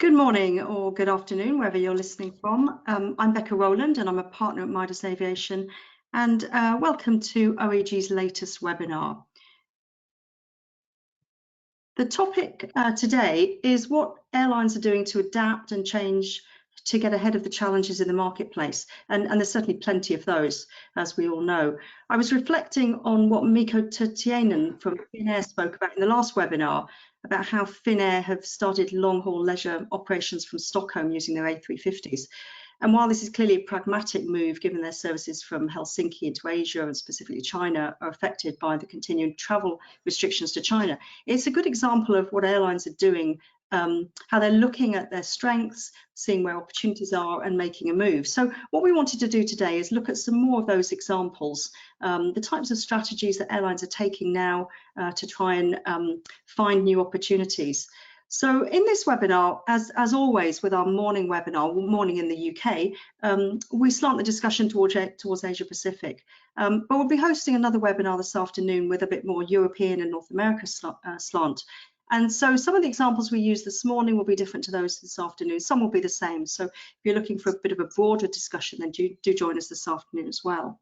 Good morning or good afternoon, wherever you're listening from. I'm Becca Rowland and I'm a partner at Midas Aviation, and welcome to OAG's latest webinar. The topic today is what airlines are doing to adapt and change to get ahead of the challenges in the marketplace, and there's certainly plenty of those, as we all know. I was reflecting on what Mikko Tiainen from Finnair spoke about in the last webinar, about how Finnair have started long-haul leisure operations from Stockholm using their A350s. And while this is clearly a pragmatic move, given their services from Helsinki into Asia and specifically China are affected by the continued travel restrictions to China, it's a good example of what airlines are doing, how they're looking at their strengths, seeing where opportunities are and making a move. So what we wanted to do today is look at some more of those examples, the types of strategies that airlines are taking now to try and find new opportunities. So in this webinar, as always with our morning webinar, morning in the UK, we slant the discussion towards Asia Pacific. But we'll be hosting another webinar this afternoon with a bit more European and North America slant. And so some of the examples we used this morning will be different to those this afternoon. Some will be the same. So if you're looking for a bit of a broader discussion, then do join us this afternoon as well.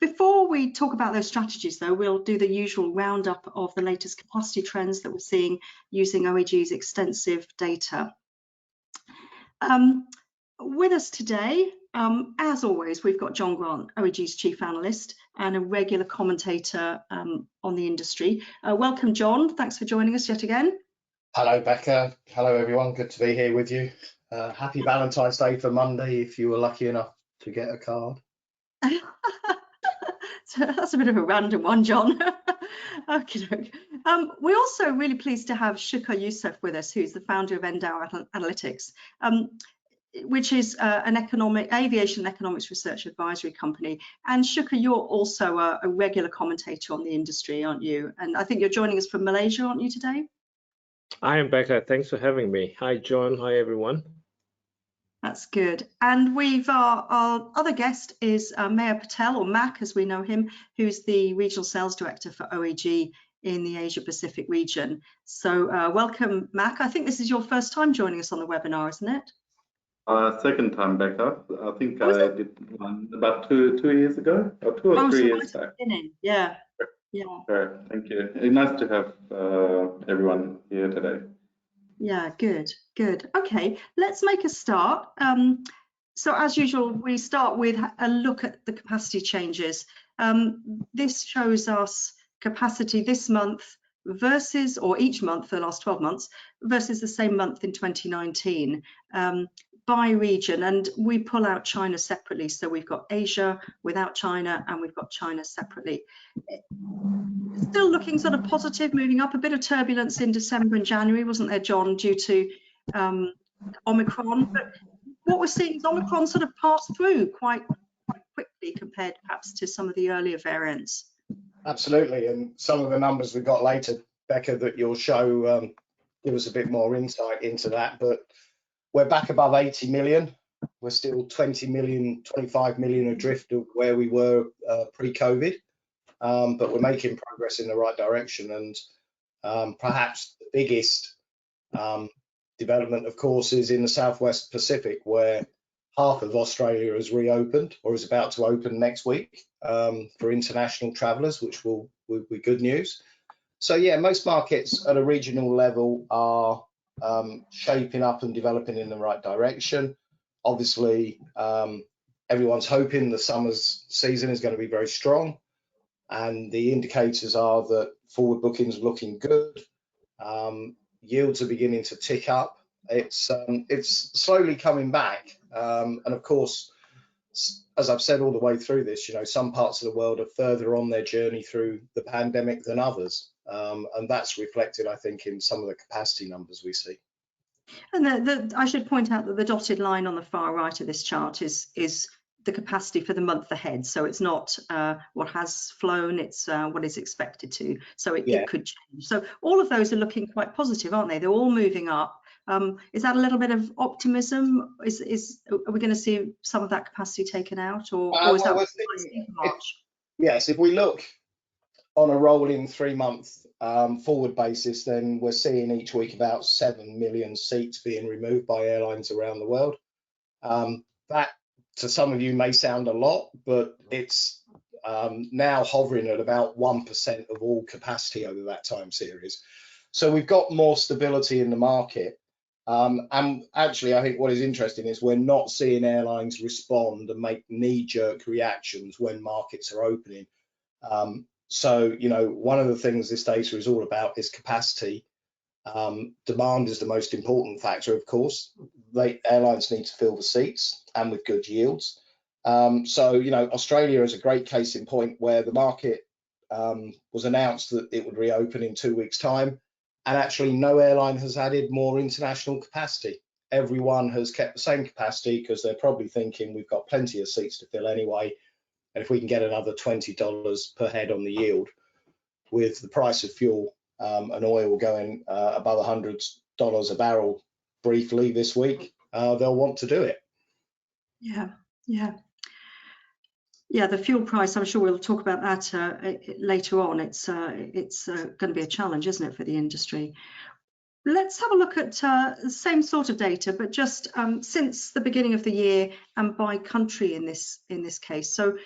Before we talk about those strategies, though, we'll do the usual roundup of the latest capacity trends that we're seeing using OAG's extensive data. With us today, as always, we've got John Grant, OAG's Chief Analyst and a regular commentator on the industry. Welcome, John. Thanks for joining us yet again. Hello, Becca. Hello, everyone. Good to be here with you. Happy Valentine's Day for Monday, if you were lucky enough to get a card. So that's a bit of a random one, John. Okay. We're also really pleased to have Shukar Youssef with us, who's the founder of Endow Analytics, which is an aviation economics research advisory company. And Shukar, you're also a regular commentator on the industry, aren't you? And I think you're joining us from Malaysia, aren't you, today? I am Becca. Thanks for having me. Hi, John. Hi, everyone. That's good. And our other guest is Meher Patel, or Mac as we know him, who's the Regional Sales Director for OAG in the Asia Pacific region. So welcome, Mac. I think this is your first time joining us on the webinar, isn't it? Second time, Becca. I think I did one about two years ago, or 2 or 3 years back. Yeah. Sure. Thank you. It's nice to have everyone here today. Yeah, good. Okay, let's make a start. So as usual, we start with a look at the capacity changes. This shows us capacity this month versus, or each month for the last 12 months, versus the same month in 2019 by region. And we pull out China separately. So we've got Asia without China, and we've got China separately. Still looking sort of positive, moving up. A bit of turbulence in December and January, wasn't there, John, due to Omicron? But what we're seeing is Omicron sort of passed through quite quickly compared perhaps to some of the earlier variants. Absolutely, and some of the numbers we've got later, Becca, that you'll show give us a bit more insight into that. But we're back above 80 million. We're still 20 million, 25 million adrift of where we were pre-COVID. But we're making progress in the right direction, and perhaps the biggest development, of course, is in the Southwest Pacific, where half of Australia has reopened or is about to open next week for international travellers, which will be good news. So yeah, most markets at a regional level are shaping up and developing in the right direction. Obviously, everyone's hoping the summer's season is going to be very strong, and the indicators are that forward bookings are looking good. Yields are beginning to tick up. It's slowly coming back, and of course, as I've said all the way through this, you know, some parts of the world are further on their journey through the pandemic than others, and that's reflected, I think, in some of the capacity numbers we see. And I should point out that the dotted line on the far right of this chart is the capacity for the month ahead. So it's not what has flown, it's what is expected to. So it could change. So all of those are looking quite positive, aren't they? They're all moving up. Is that a little bit of optimism? Are we going to see some of that capacity taken out, or is that March? Yes, if we look on a rolling 3-month forward basis, then we're seeing each week about 7 million seats being removed by airlines around the world. That to some of you may sound a lot, but it's now hovering at about 1% of all capacity over that time series. So we've got more stability in the market. And actually, I think what is interesting is we're not seeing airlines respond and make knee-jerk reactions when markets are opening. So, you know, one of the things this data is all about is capacity. Demand is the most important factor, of course. Airlines need to fill the seats and with good yields. So, you know, Australia is a great case in point where the market was announced that it would reopen in 2 weeks' time. And actually, no airline has added more international capacity. Everyone has kept the same capacity because they're probably thinking we've got plenty of seats to fill anyway. And if we can get another $20 per head on the yield with the price of fuel and oil going above $100 a barrel briefly this week, they'll want to do it. Yeah, the fuel price, I'm sure we'll talk about that later on. It's going to be a challenge, isn't it, for the industry? Let's have a look at the same sort of data, but just since the beginning of the year and by country in this case. So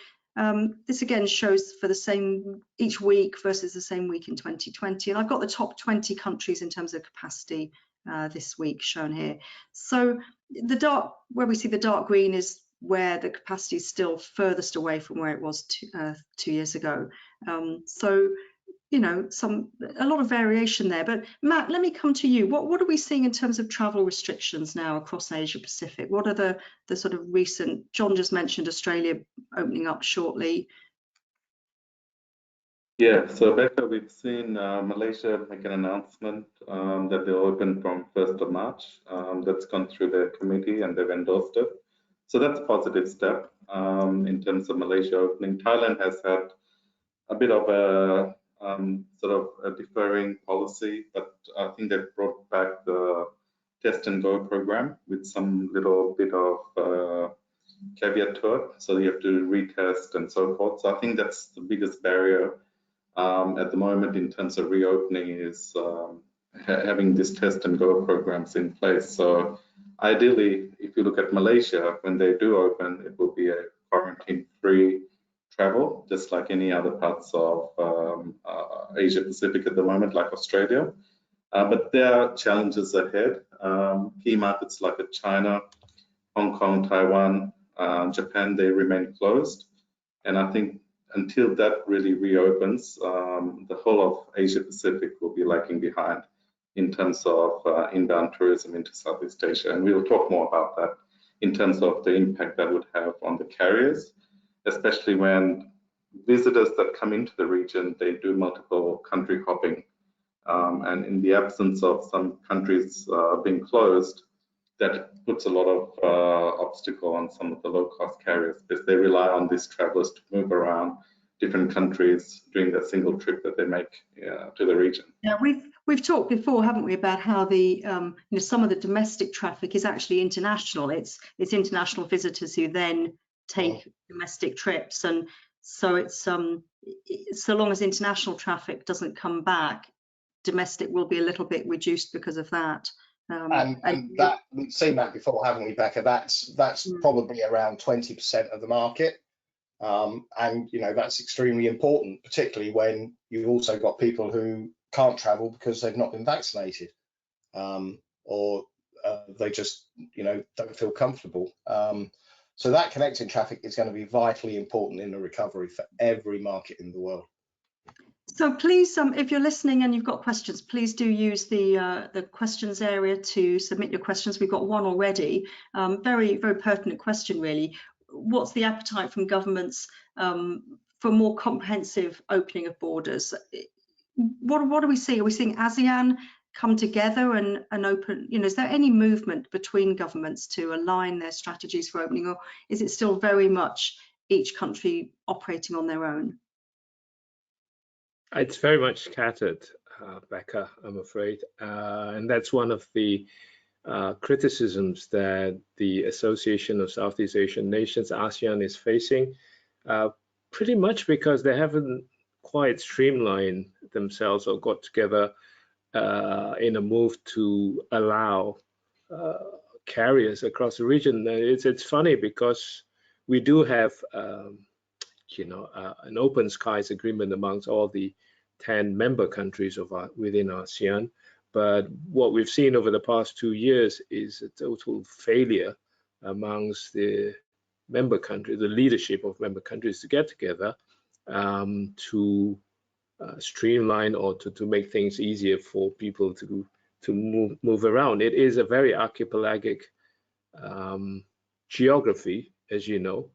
this again shows for the same each week versus the same week in 2020. And I've got the top 20 countries in terms of capacity this week shown here. So where we see the dark green is where the capacity is still furthest away from where it was 2 years ago. So, you know, a lot of variation there. But Matt, let me come to you. What are we seeing in terms of travel restrictions now across Asia Pacific? What are the sort of recent? John just mentioned Australia opening up shortly. Yeah, so Becca, we've seen Malaysia make an announcement that they'll open from 1st of March. That's gone through their committee and they've endorsed it. So that's a positive step in terms of Malaysia opening. Thailand has had a bit of a sort of a deferring policy, but I think they've brought back the test and go program with some little bit of caveat to it. So you have to retest and so forth. So I think that's the biggest barrier at the moment in terms of reopening is having this test and go programs in place. So ideally, if you look at Malaysia, when they do open, it will be a quarantine-free travel, just like any other parts of Asia Pacific at the moment, like Australia. But there are challenges ahead. Key markets like China, Hong Kong, Taiwan, Japan, they remain closed. And I think until that really reopens, the whole of Asia Pacific will be lagging behind in terms of inbound tourism into Southeast Asia. And we'll talk more about that in terms of the impact that would have on the carriers, especially when visitors that come into the region, they do multiple country hopping. And in the absence of some countries being closed, that puts a lot of obstacle on some of the low-cost carriers because they rely on these travelers to move around different countries during that single trip that they make to the region. Yeah, we've talked before, haven't we, about how the you know, some of the domestic traffic is actually international. It's international visitors who then take domestic trips, and so it's so long as international traffic doesn't come back, domestic will be a little bit reduced because of that. And that we've seen that before, haven't we, Becca? That's probably around 20% of the market, and you know that's extremely important, particularly when you've also got people who can't travel because they've not been vaccinated, or they just don't feel comfortable. So that connecting traffic is going to be vitally important in the recovery for every market in the world. So please, if you're listening and you've got questions, please do use the questions area to submit your questions. We've got one already. Very, very pertinent question, really. What's the appetite from governments for more comprehensive opening of borders? What do we see? Are we seeing ASEAN come together and open? You know, is there any movement between governments to align their strategies for opening, or is it still very much each country operating on their own? It's very much scattered, Becca, I'm afraid. And that's one of the criticisms that the Association of Southeast Asian Nations, ASEAN, is facing, pretty much because they haven't quite streamlined themselves or got together in a move to allow carriers across the region. It's funny because we do have an open skies agreement amongst all the 10 member countries of within ASEAN. But what we've seen over the past 2 years is a total failure amongst the member countries, the leadership of member countries, to get together to streamline or to make things easier for people to move around. It is a very archipelagic geography, as you know,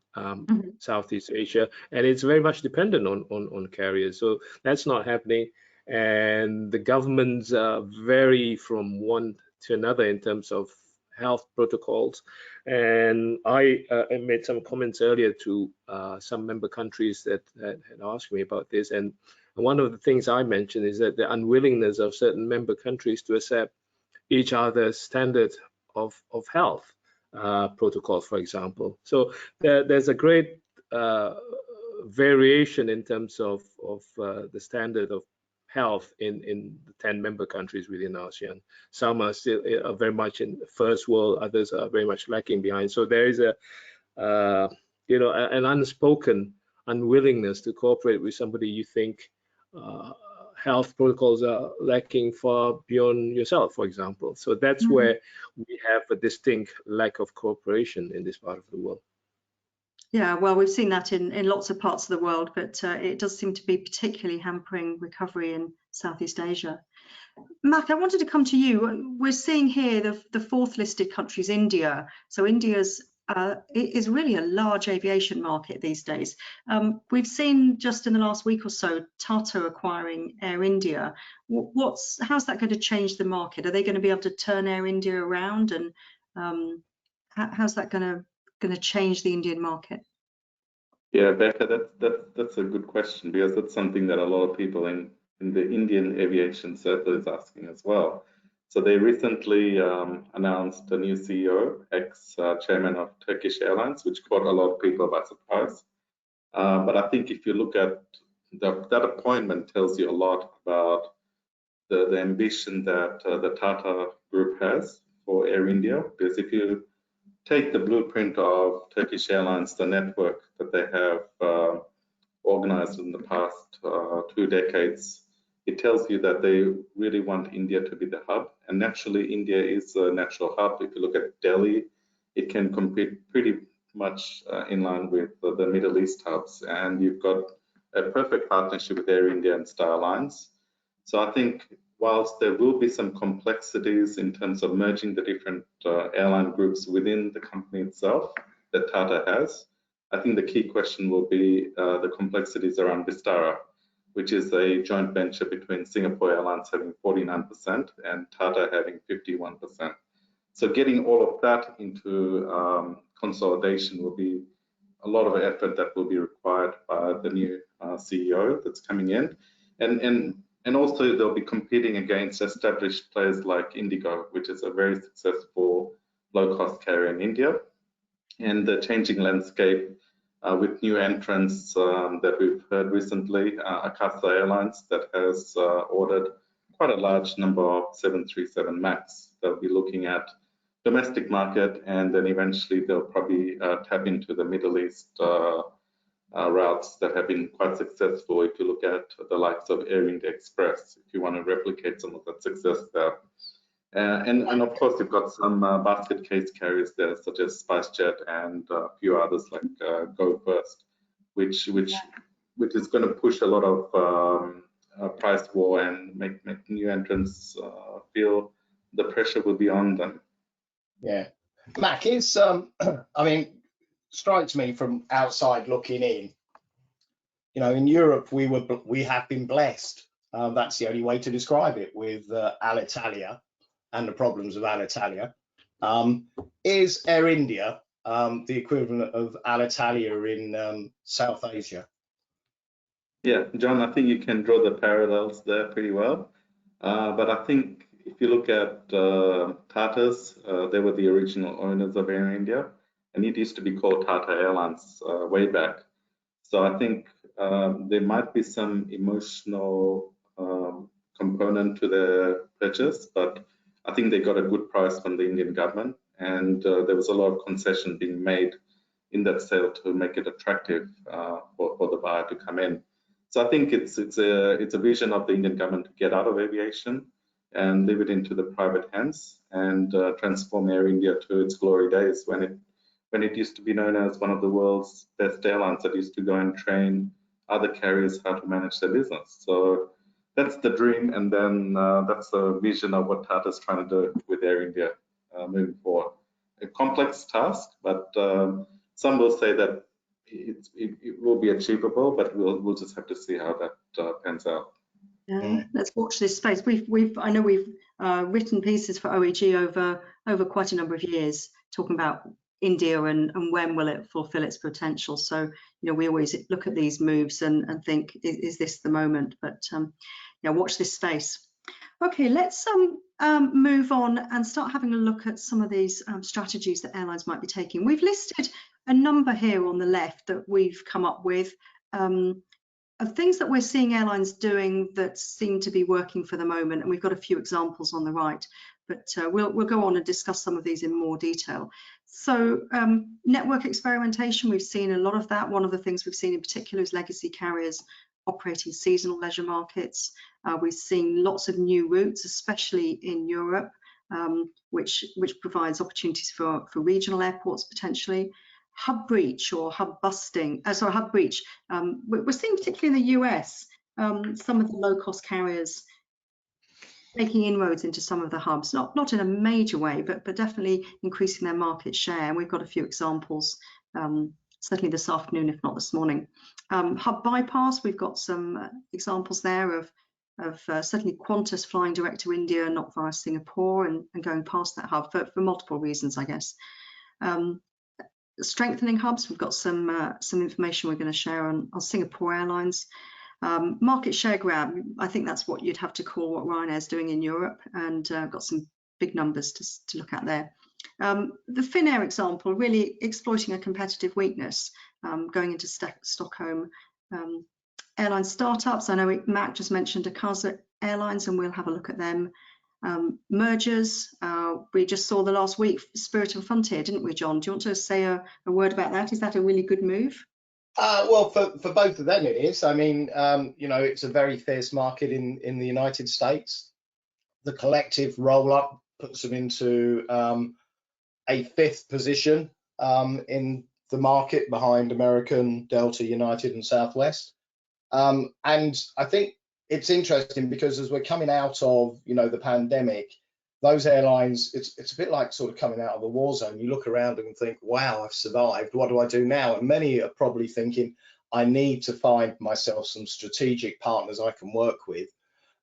Southeast Asia, and it's very much dependent on carriers. So that's not happening, and the governments vary from one to another in terms of health protocols. And I made some comments earlier to some member countries that had asked me about this, and one of the things I mentioned is that the unwillingness of certain member countries to accept each other's standard of health protocols, for example. So there's a great variation in terms of the standard of health in the 10 member countries within ASEAN. Some are still very much in the first world, others are very much lacking behind. So there is an unspoken unwillingness to cooperate with somebody you think health protocols are lacking far beyond yourself, for example. So that's where we have a distinct lack of cooperation in this part of the world. Yeah, well, we've seen that in lots of parts of the world, but it does seem to be particularly hampering recovery in Southeast Asia. Mac, I wanted to come to you. We're seeing here the fourth listed country is India. So India's is really a large aviation market these days. We've seen just in the last week or so Tata acquiring Air India. How's that going to change the market? Are they going to be able to turn Air India around, and how's that going to change the Indian market? Yeah, Becca, that's a good question, because that's something that a lot of people in the Indian aviation circle is asking as well. So they recently announced a new CEO, ex-chairman of Turkish Airlines, which caught a lot of people by surprise. But I think if you look at that appointment, tells you a lot about the ambition that the Tata Group has for Air India. Because if you take the blueprint of Turkish Airlines, the network that they have organized in the past 2 decades, it tells you that they really want India to be the hub. And naturally, India is a natural hub. If you look at Delhi, it can compete pretty much in line with the Middle East hubs. And you've got a perfect partnership with Air India and Star Alliance. So I think whilst there will be some complexities in terms of merging the different airline groups within the company itself that Tata has, I think the key question will be the complexities around Vistara, which is a joint venture between Singapore Airlines having 49% and Tata having 51%. So getting all of that into consolidation will be a lot of effort that will be required by the new CEO that's coming in. And also they'll be competing against established players like Indigo, which is a very successful low-cost carrier in India. And the changing landscape with new entrants that we've heard recently, Akasa Airlines that has ordered quite a large number of 737 MAX. They'll be looking at domestic market, and then eventually they'll probably tap into the Middle East routes that have been quite successful. If you look at the likes of Air India Express, if you want to replicate some of that success there. And of course, you've got some basket case carriers there, such as SpiceJet and a few others like Go First, which is going to push a lot of price war and make new entrants feel the pressure will be on them. Yeah, Mac, is I mean, strikes me from outside looking in. You know, in Europe we have been blessed. That's the only way to describe it, with Alitalia and the problems of Alitalia. Is Air India the equivalent of Alitalia in South Asia? Yeah, John, I think you can draw the parallels there pretty well. But I think if you look at Tata's, they were the original owners of Air India, and it used to be called Tata Airlines way back. So I think there might be some emotional component to the purchase, but I think they got a good price from the Indian government, and there was a lot of concession being made in that sale to make it attractive for the buyer to come in. So I think it's a vision of the Indian government to get out of aviation and leave it into the private hands and transform Air India to its glory days when it used to be known as one of the world's best airlines that used to go and train other carriers how to manage their business. So that's the dream, and then that's the vision of what Tata is trying to do with Air India moving forward. A complex task, but some will say that it will be achievable, but we'll just have to see how that pans out. Yeah, let's watch this space. I know we've written pieces for OAG over quite a number of years talking about India and when will it fulfill its potential. So, we always look at these moves and think, is this the moment? But watch this space. Okay, let's move on and start having a look at some of these strategies that airlines might be taking. We've listed a number here on the left that we've come up with of things that we're seeing airlines doing that seem to be working for the moment, and we've got a few examples on the right, but we'll go on and discuss some of these in more detail. So network experimentation, we've seen a lot of that. One of the things we've seen in particular is legacy carriers operating seasonal leisure markets. We've seen lots of new routes, especially in Europe, which provides opportunities for regional airports potentially. Hub breach or hub busting, hub breach. We're seeing particularly in the US, some of the low-cost carriers making inroads into some of the hubs, not in a major way, but definitely increasing their market share. And we've got a few examples, certainly this afternoon, if not this morning. Hub bypass, we've got some examples there of certainly Qantas flying direct to India, not via Singapore, and going past that hub for multiple reasons, I guess. Strengthening hubs, we've got some information we're going to share on Singapore Airlines. Market share grab, I think that's what you'd have to call what Ryanair's doing in Europe, and got some big numbers to look at there. The Finnair example, really exploiting a competitive weakness, going into Stockholm. Airline startups, I know Matt just mentioned Akasa Airlines, and we'll have a look at them. Mergers, we just saw the last week Spirit and Frontier, didn't we, John? Do you want to say a word about that? Is that a really good move? Well, for both of them it is. I mean, it's a very fierce market in the United States. The collective roll-up puts them into a fifth position in the market behind American, Delta, United and Southwest. And I think it's interesting because as we're coming out of, the pandemic, those airlines, it's a bit like sort of coming out of a war zone. You look around and think, wow, I've survived. What do I do now? And many are probably thinking, I need to find myself some strategic partners I can work with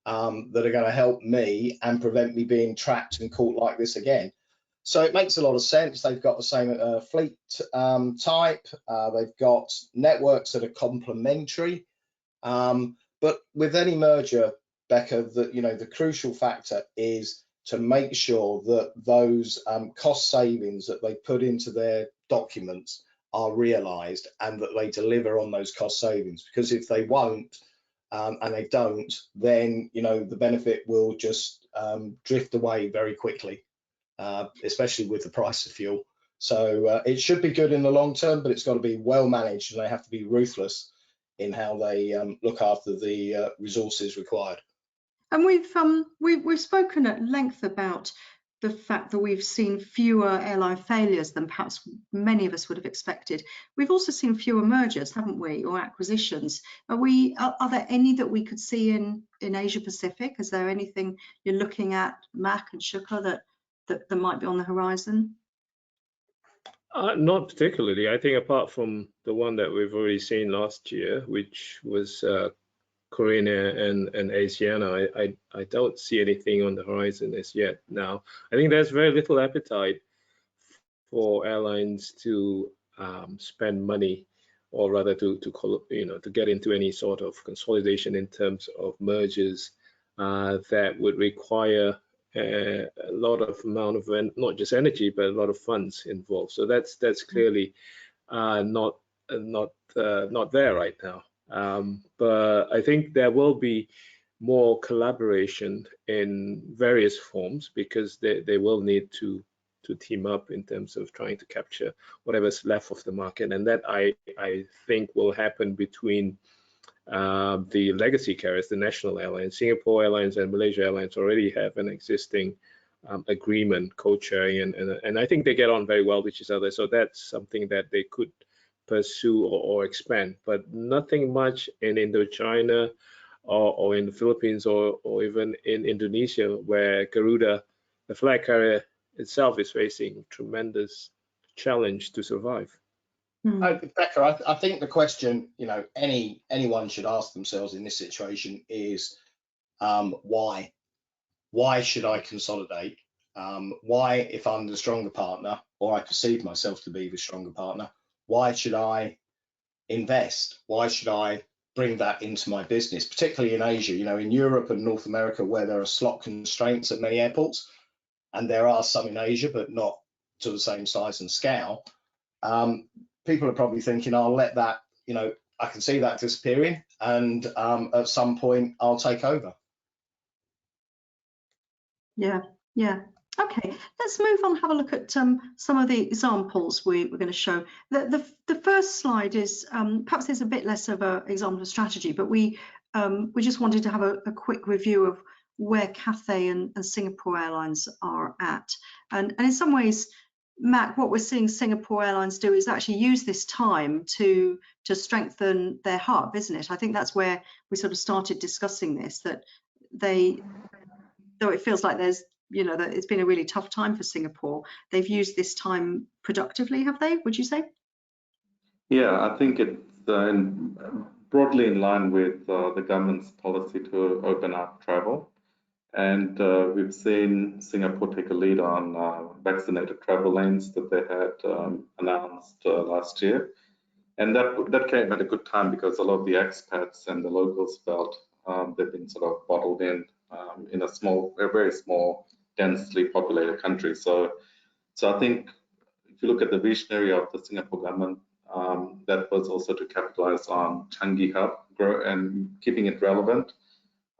that are going to help me and prevent me being trapped and caught like this again. So it makes a lot of sense. They've got the same fleet type. They've got networks that are complementary. But with any merger, Becca, the crucial factor is to make sure that those cost savings that they put into their documents are realised and that they deliver on those cost savings. Because if they won't and they don't, then the benefit will just drift away very quickly, especially with the price of fuel. So it should be good in the long term, but it's got to be well managed, and they have to be ruthless in how they look after the resources required. And we've spoken at length about the fact that we've seen fewer airline failures than perhaps many of us would have expected. We've also seen fewer mergers, haven't we, or acquisitions. Are there any that we could see in Asia Pacific? Is there anything you're looking at, Mac and Shukla, that might be on the horizon? Not particularly. I think apart from the one that we've already seen last year, which was Korean Air and Asiana, I don't see anything on the horizon as yet. Now, I think there's very little appetite for airlines to spend money, or rather to get into any sort of consolidation in terms of mergers that would require a lot of amount of not just energy but a lot of funds involved. So that's clearly not there right now. But I think there will be more collaboration in various forms, because they will need to team up in terms of trying to capture whatever's left of the market, and that I think will happen between the legacy carriers, the national airlines. Singapore Airlines and Malaysia Airlines already have an existing agreement, co-sharing, and I think they get on very well with each other. So that's something that they could pursue or expand, but nothing much in Indochina or in the Philippines or even in Indonesia, where Garuda, the flag carrier itself, is facing tremendous challenge to survive. Becca, I think the question, anyone should ask themselves in this situation is, why? Why should I consolidate? Why, if I'm the stronger partner, or I perceive myself to be the stronger partner, why should I invest? Why should I bring that into my business, particularly in Asia? In Europe and North America, where there are slot constraints at many airports, and there are some in Asia, but not to the same size and scale. People are probably thinking, I'll let that, I can see that disappearing, and at some point I'll take over. Yeah. Okay, let's move on and have a look at some of the examples we're going to show. The first slide is perhaps there's a bit less of an example of strategy, but we just wanted to have a quick review of where Cathay and Singapore Airlines are at. And in some ways, Mac, what we're seeing Singapore Airlines do is actually use this time to strengthen their hub, isn't it? I think that's where we sort of started discussing this, that though it feels like there's, that it's been a really tough time for Singapore, they've used this time productively, have they, would you say? Yeah, I think it's broadly in line with the government's policy to open up travel. And we've seen Singapore take a lead on vaccinated travel lanes that they had announced last year. And that came at a good time, because a lot of the expats and the locals felt they've been sort of bottled in a very small, densely populated country. So I think if you look at the visionary of the Singapore government, that was also to capitalize on Changi Hub, grow and keeping it relevant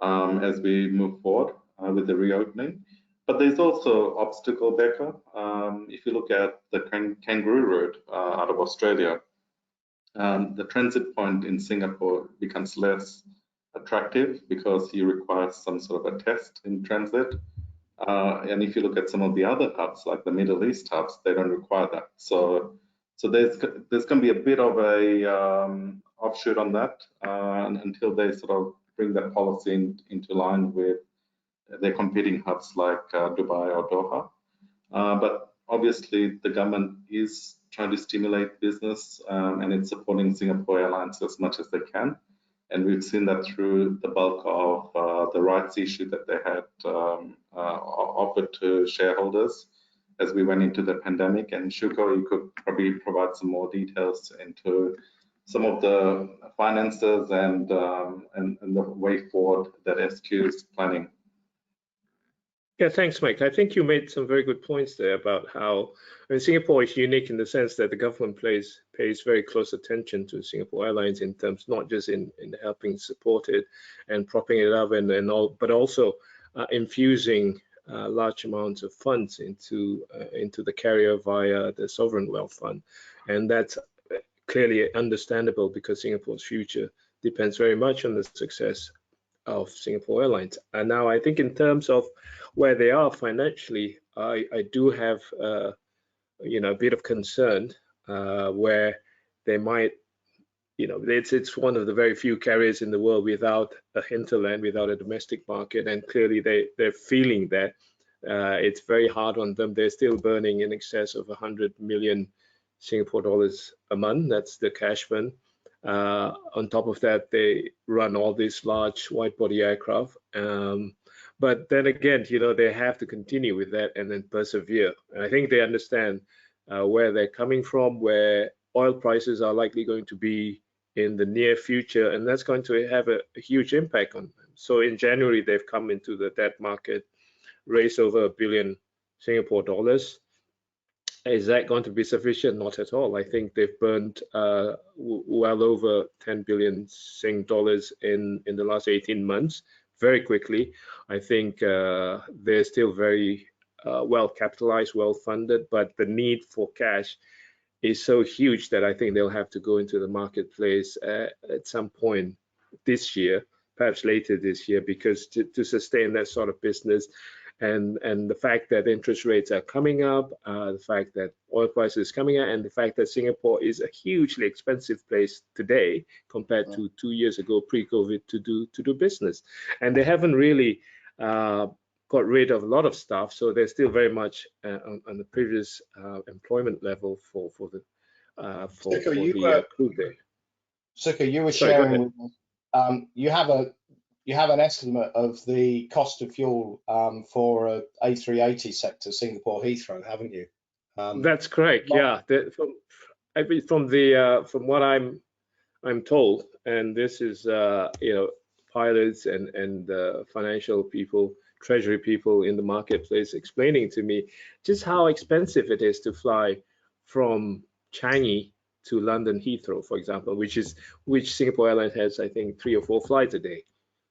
as we move forward with the reopening. But there's also obstacle, Becca. If you look at the Kangaroo Road out of Australia, the transit point in Singapore becomes less attractive, because you require some sort of a test in transit. And if you look at some of the other hubs, like the Middle East hubs, they don't require that. So there's going to be a bit of a offshoot on that until they sort of bring that policy into line with their competing hubs like Dubai or Doha. But obviously, the government is trying to stimulate business, and it's supporting Singapore Airlines as much as they can. And we've seen that through the bulk of the rights issue that they had offered to shareholders as we went into the pandemic. And Shuko, you could probably provide some more details into some of the finances and the way forward that SQ is planning. Yeah, thanks, Mike. I think you made some very good points there about how, Singapore is unique in the sense that the government pays very close attention to Singapore Airlines in terms, not just in helping support it and propping it up and all, but also infusing large amounts of funds into the carrier via the Sovereign Wealth Fund. And that's clearly understandable, because Singapore's future depends very much on the success of Singapore Airlines. And now I think in terms of where they are financially, I do have a bit of concern where they might, it's one of the very few carriers in the world without a hinterland, without a domestic market, and clearly they're feeling that it's very hard on them. They're still burning in excess of 100 million Singapore dollars a month. That's the cash burn. On top of that, they run all these large wide-body aircraft. But then again, they have to continue with that and then persevere. And I think they understand where they're coming from, where oil prices are likely going to be in the near future, and that's going to have a huge impact on them. So in January, they've come into the debt market, raised over 1 billion Singapore dollars. Is that going to be sufficient? Not at all. I think they've burned well over 10 billion Sing dollars in the last 18 months, very quickly. I think they're still very well capitalized, well funded, but the need for cash is so huge that I think they'll have to go into the marketplace at some point this year, perhaps later this year, because to sustain that sort of business, and the fact that interest rates are coming up, the fact that oil prices coming up, and the fact that Singapore is a hugely expensive place today compared to 2 years ago, pre-COVID, to do business, and they haven't really got rid of a lot of stuff, so they're still very much on the previous employment level for the crew there. Suka, you were Sorry, sharing. You have an estimate of the cost of fuel for a A380 sector, Singapore Heathrow, haven't you? That's correct. Yeah, from what I'm told, and this is pilots and financial people, treasury people in the marketplace explaining to me just how expensive it is to fly from Changi to London Heathrow, for example, which Singapore Airlines has, I think, 3 or 4 flights a day.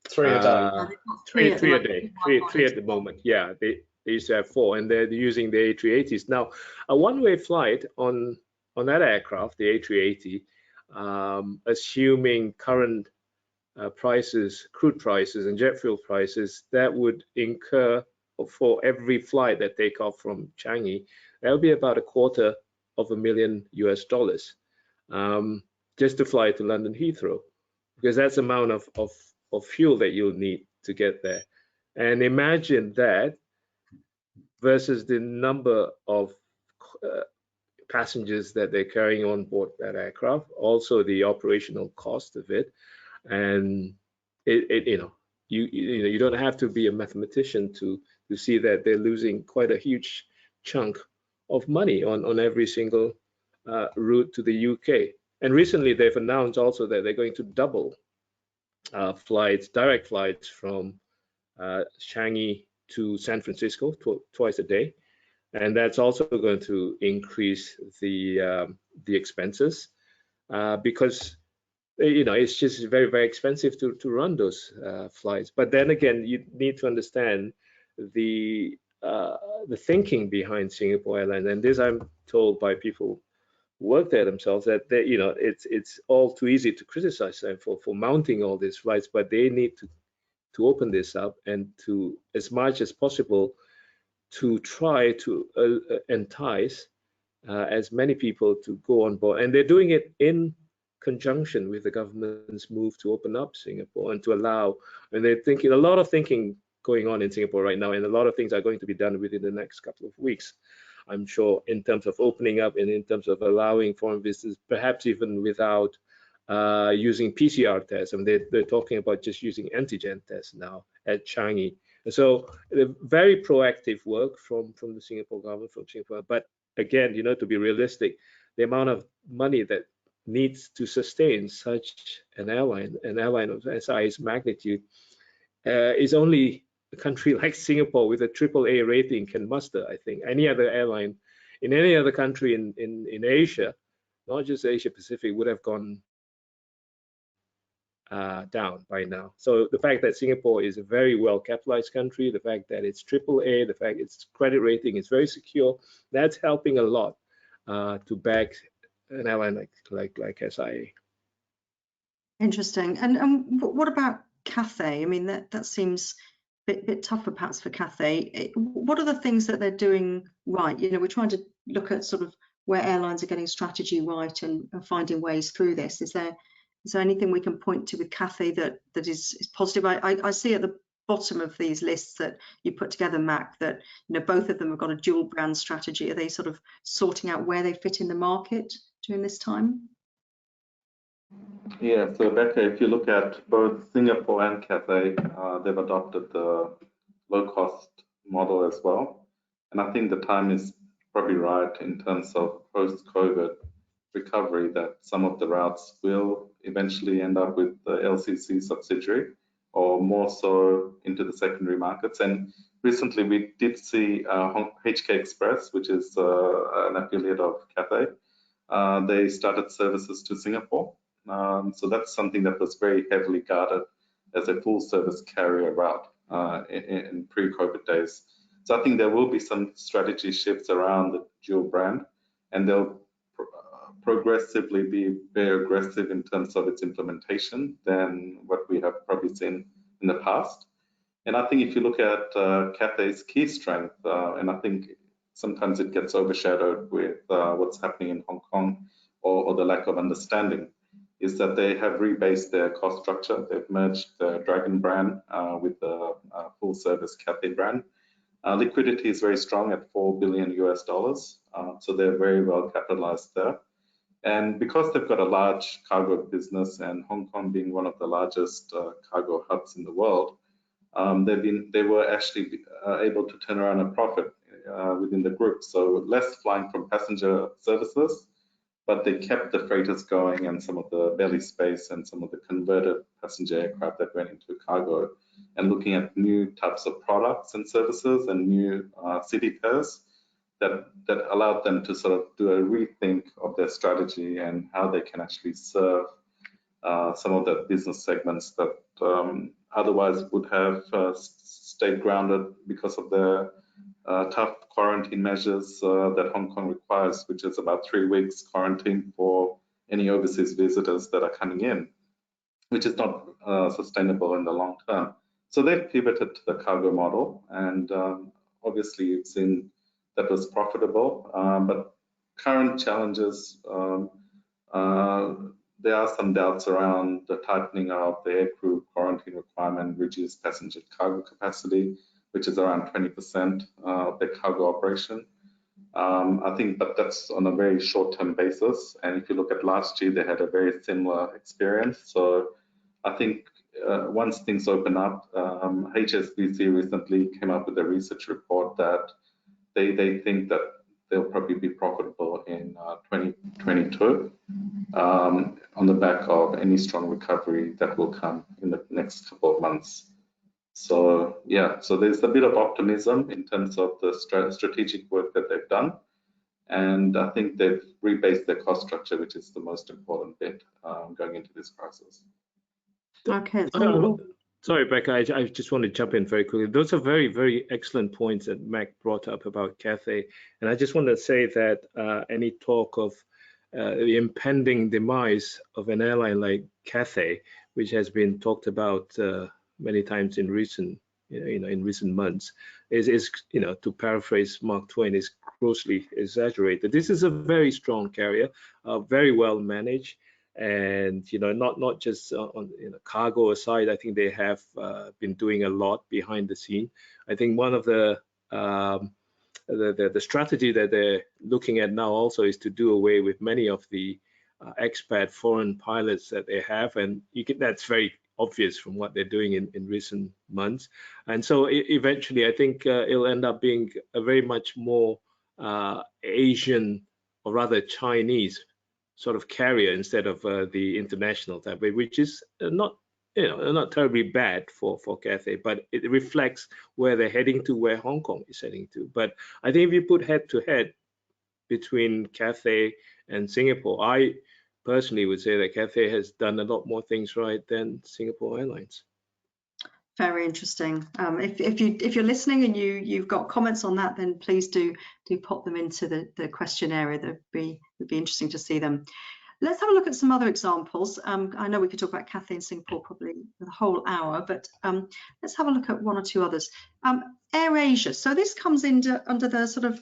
3 a day. Three a day. Three at the moment. Yeah, they used to have 4, and they're using the A380s now. A one-way flight on that aircraft, the A380, assuming current prices, crude prices, and jet fuel prices, that would incur for every flight that take off from Changi, that would be about $250,000 just to fly to London Heathrow, because that's the amount of fuel that you'll need to get there. And imagine that versus the number of passengers that they're carrying on board that aircraft, also the operational cost of it. And you don't have to be a mathematician to see that they're losing quite a huge chunk of money on every single route to the UK. And recently they've announced also that they're going to double direct flights from Changi to San Francisco twice a day, and that's also going to increase the expenses because it's just very, very expensive to run those flights. But then again, you need to understand the thinking behind Singapore Airlines, and this I'm told by people who work there themselves, that it's all too easy to criticize them for mounting all these flights, but they need to open this up and to, as much as possible, to try to entice as many people to go on board. And they're doing it in conjunction with the government's move to open up Singapore and to allow, and they're thinking, a lot of thinking going on in Singapore right now, and a lot of things are going to be done within the next couple of weeks, I'm sure, in terms of opening up and in terms of allowing foreign visitors, perhaps even without using PCR tests. I mean, they're talking about just using antigen tests now at Changi. So very proactive work from the Singapore government, from Singapore. But again, to be realistic, the amount of money that needs to sustain such an airline of SIA's magnitude, is only a country like Singapore with a AAA rating can muster. I think any other airline in any other country in Asia, not just Asia Pacific, would have gone down by now. So the fact that Singapore is a very well capitalized country, the fact that it's AAA, the fact its credit rating is very secure, that's helping a lot to back an airline like SIA. Interesting. And what about Cathay? I mean, that seems a bit tougher perhaps for Cathay. What are the things that they're doing right? We're trying to look at sort of where airlines are getting strategy right and finding ways through this. Is there anything we can point to with Cathay that is positive? I see at the bottom of these lists that you put together, Mac, that both of them have got a dual brand strategy. Are they sort of sorting out where they fit in the market during this time? Yeah, so Becca, if you look at both Singapore and Cathay, they've adopted the low-cost model as well. And I think the time is probably right in terms of post-COVID recovery, that some of the routes will eventually end up with the LCC subsidiary or more so into the secondary markets. And recently we did see HK Express, which is an affiliate of Cathay. They started services to Singapore. So that's something that was very heavily guarded as a full service carrier route in pre-COVID days. So I think there will be some strategy shifts around the dual brand, and they'll progressively be very aggressive in terms of its implementation than what we have probably seen in the past. And I think if you look at Cathay's key strength, and I think sometimes it gets overshadowed with what's happening in Hong Kong or the lack of understanding, is that they have rebased their cost structure. They've merged the Dragon brand with the full service Cathay brand. Liquidity is very strong at $4 billion US, so they're very well capitalized there. And because they've got a large cargo business, and Hong Kong being one of the largest cargo hubs in the world, they were actually able to turn around a profit within the group. So less flying from passenger services, but they kept the freighters going and some of the belly space and some of the converted passenger aircraft that went into cargo, and looking at new types of products and services and new city pairs that allowed them to sort of do a rethink of their strategy and how they can actually serve some of the business segments that otherwise would have stayed grounded because of the tough quarantine measures that Hong Kong requires, which is about 3 weeks quarantine for any overseas visitors that are coming in, which is not sustainable in the long term. So they've pivoted to the cargo model, and obviously you've seen that was profitable, but current challenges, there are some doubts around the tightening of the aircrew quarantine requirement, reduced passenger cargo capacity, which is around 20% of their cargo operation. I think, but that's on a very short-term basis. And if you look at last year, they had a very similar experience. So I think once things open up, HSBC recently came up with a research report that they think that they'll probably be profitable in 2022 on the back of any strong recovery that will come in the next couple of months. So yeah, so there's a bit of optimism in terms of the strategic work that they've done, and I think they've rebased their cost structure, which is the most important bit going into this crisis. Okay. Sorry, Becca, I just want to jump in very quickly. Those are very, very excellent points that Mac brought up about Cathay. And I just want to say that any talk of the impending demise of an airline like Cathay, which has been talked about many times in recent, in recent months, is to paraphrase Mark Twain, is grossly exaggerated. This is a very strong carrier, very well managed. And not just on cargo aside, I think they have been doing a lot behind the scene. I think one of the strategy that they're looking at now also is to do away with many of the expat foreign pilots that they have, and that's very obvious from what they're doing in recent months. And so eventually, I think it'll end up being a very much more Asian, or rather Chinese sort of carrier instead of the international type, which is not terribly bad for Cathay, but it reflects where they're heading to, where Hong Kong is heading to. But I think if you put head to head between Cathay and Singapore, I personally would say that Cathay has done a lot more things right than Singapore Airlines. Very interesting. If you're listening and you've got comments on that, then please do pop them into the question area. That'd be interesting to see them. Let's have a look at some other examples. I know we could talk about Cathay in Singapore probably the whole hour, but let's have a look at one or two others. AirAsia. So this comes under the sort of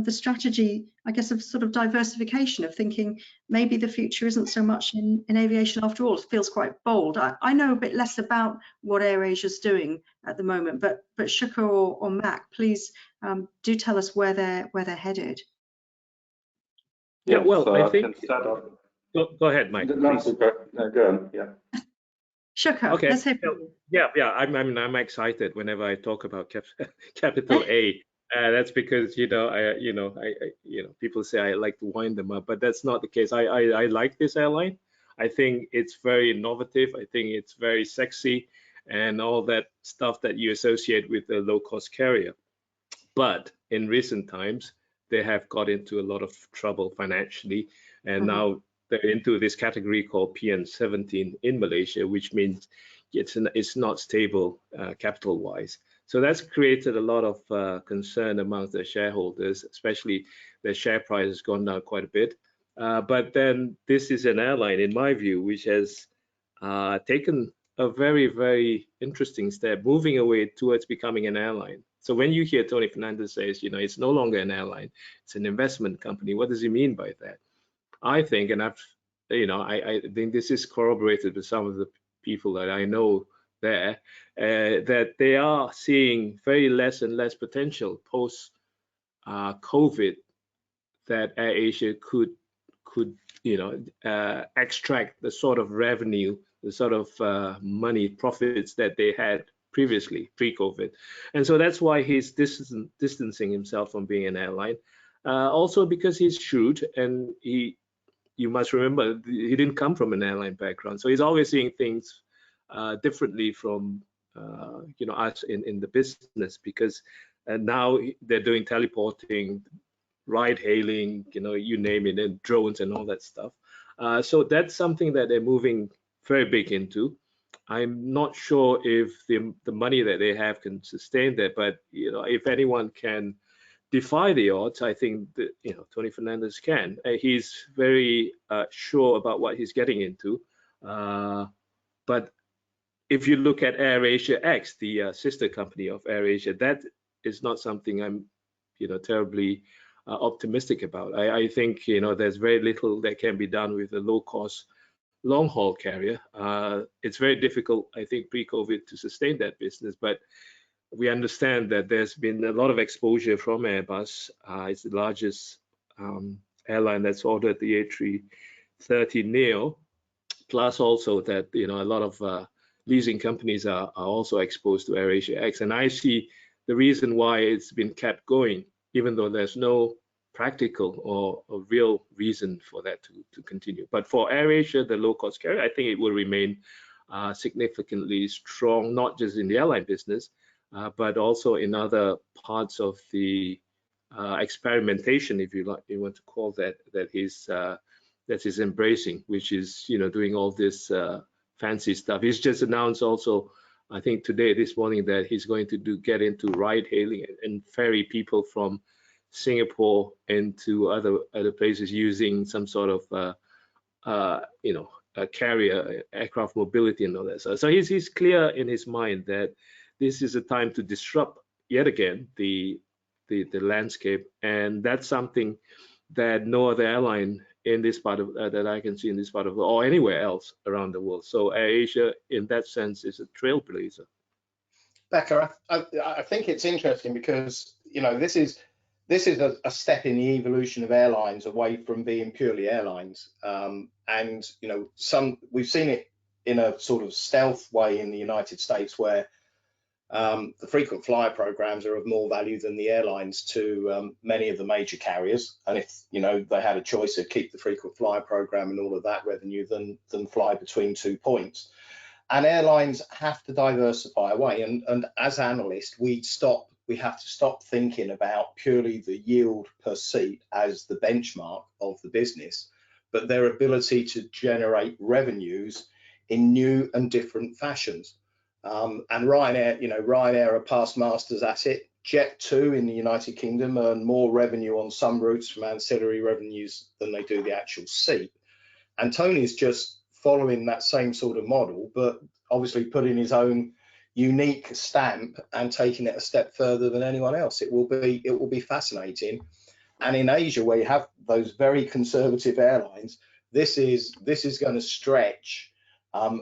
the strategy, I guess, of sort of diversification, of thinking maybe the future isn't so much in aviation after all. It feels quite bold. I know a bit less about what AirAsia is doing at the moment, but Shuker or Mac, please do tell us where they're headed. Yeah, well, so I think. Can start off. Go ahead, Mike. Go on. Yeah. Shuker, okay. Let's hear from you. Yeah. I'm excited whenever I talk about capital A. That's because people say I like to wind them up, but that's not the case. I like this airline. I think it's very innovative. I think it's very sexy, and all that stuff that you associate with a low-cost carrier. But in recent times, they have got into a lot of trouble financially, and now they're into this category called PN17 in Malaysia, which means it's not stable capital-wise. So that's created a lot of concern amongst the shareholders, especially the share price has gone down quite a bit. But then this is an airline, in my view, which has taken a very, very interesting step, moving away towards becoming an airline. So when you hear Tony Fernandes says, you know, it's no longer an airline, it's an investment company, what does he mean by that? I think, and I think this is corroborated with some of the people that I know there, that they are seeing very less and less potential post COVID that AirAsia could extract the sort of revenue, the sort of money profits that they had previously, pre-COVID. And so that's why he's distancing himself from being an airline. Also because he's shrewd, and you must remember, he didn't come from an airline background. So he's always seeing things differently from us in the business, because now they're doing teleporting, ride hailing, you name it, and drones and all that stuff. So that's something that they're moving very big into. I'm not sure if the money that they have can sustain that, but if anyone can defy the odds, I think that Tony Fernandes can. He's very sure about what he's getting into. But if you look at AirAsia X, the sister company of AirAsia, that is not something I'm terribly optimistic about. I think there's very little that can be done with a low-cost long-haul carrier. It's very difficult, I think, pre-COVID to sustain that business, but we understand that there's been a lot of exposure from Airbus. It's the largest airline that's ordered the A330neo, plus also that a lot of leasing companies are also exposed to AirAsia X, and I see the reason why it's been kept going, even though there's no practical or a real reason for that to continue. But for AirAsia, the low-cost carrier, I think it will remain significantly strong, not just in the airline business, but also in other parts of the experimentation, if you want to call that he's embracing, which is doing all this fancy stuff. He's just announced also, I think this morning, that he's going to get into ride hailing and ferry people from Singapore into other places using some sort of a carrier, aircraft mobility and all that. So he's clear in his mind that this is a time to disrupt yet again the landscape, and that's something that no other airline in this part of that I can see in this part of or anywhere else around the world. So AirAsia, in that sense, is a trailblazer. Becca, I think it's interesting because this is a step in the evolution of airlines away from being purely airlines, and we've seen it in a sort of stealth way in the United States, where the frequent flyer programs are of more value than the airlines to many of the major carriers. And if they had a choice of keep the frequent flyer program and all of that revenue than fly between 2 points. And airlines have to diversify away. And as analysts, we have to stop thinking about purely the yield per seat as the benchmark of the business, but their ability to generate revenues in new and different fashions. And Ryanair are past masters at it. Jet2 in the United Kingdom earn more revenue on some routes from ancillary revenues than they do the actual seat. And Tony's just following that same sort of model, but obviously putting his own unique stamp and taking it a step further than anyone else. It will be fascinating. And in Asia, where you have those very conservative airlines, this is going to stretch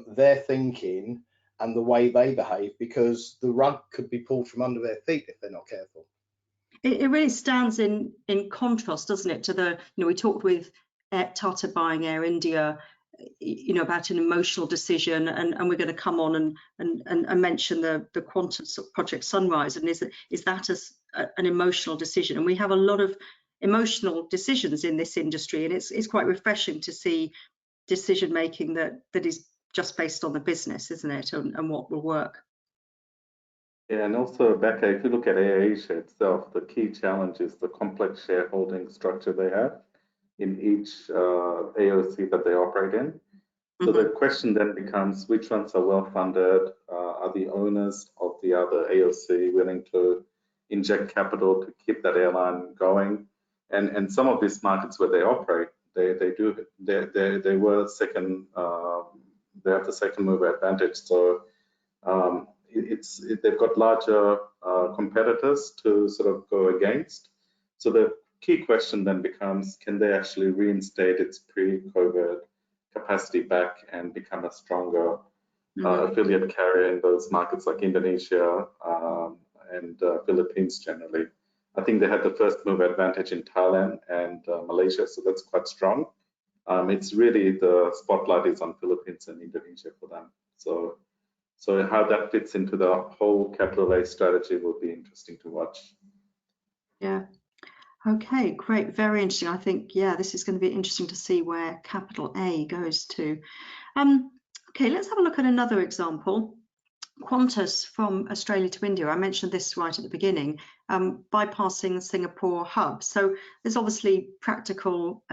their thinking and the way they behave, because the rug could be pulled from under their feet if they're not careful. It really stands in contrast, doesn't it, to the, we talked with Tata buying Air India, about an emotional decision, and we're going to come on and mention the Qantas Project Sunrise, and is that an emotional decision? And we have a lot of emotional decisions in this industry, and it's quite refreshing to see decision making that is just based on the business, isn't it, and what will work. Yeah, and also, Becca, if you look at AirAsia itself, the key challenge is the complex shareholding structure they have in each AOC that they operate in. So the question then becomes, which ones are well funded? Are the owners of the other AOC willing to inject capital to keep that airline going? And some of these markets where they operate, they were second, they have the second mover advantage. So they've got larger competitors to sort of go against. So the key question then becomes, can they actually reinstate its pre-COVID capacity back and become a stronger affiliate carrier in those markets like Indonesia and Philippines generally? I think they had the first move advantage in Thailand and Malaysia, so that's quite strong. It's really the spotlight is on Philippines and Indonesia for them. So how that fits into the whole capital raise strategy will be interesting to watch. Yeah. Okay, great. Very interesting. I think, yeah, this is going to be interesting to see where capital A goes to. Okay, let's have a look at another example. Qantas from Australia to India. I mentioned this right at the beginning, bypassing Singapore hub. So there's obviously practical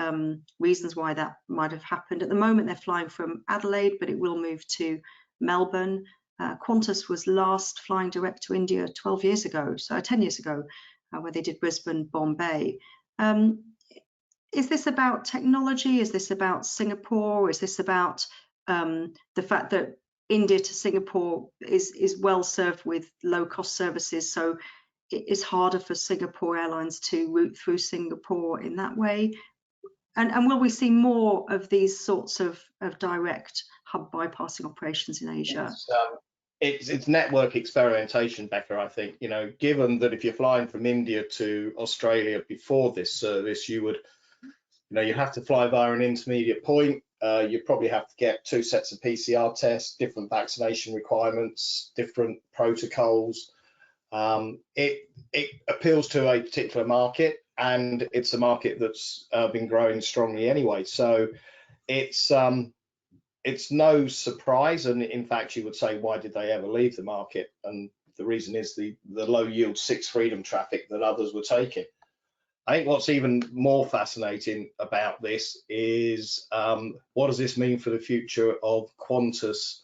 reasons why that might have happened. At the moment, they're flying from Adelaide, but it will move to Melbourne. Qantas was last flying direct to India 12 years ago, so 10 years ago, where they did Brisbane, Bombay. Is this about technology? Is this about Singapore? Is this about the fact that India to Singapore is well served with low-cost services, so it is harder for Singapore Airlines to route through Singapore in that way? And will we see more of these sorts of direct hub bypassing operations in Asia? It's network experimentation, Becca. I think, you know, given that if you're flying from India to Australia before this service, you would, you know, you have to fly via an intermediate point. You probably have to get 2 sets of PCR tests, different vaccination requirements, different protocols. It appeals to a particular market, and it's a market that's been growing strongly anyway. So it's no surprise, and in fact, you would say, why did they ever leave the market? And the reason is the low yield Sixth Freedom traffic that others were taking. I think what's even more fascinating about this is what does this mean for the future of Qantas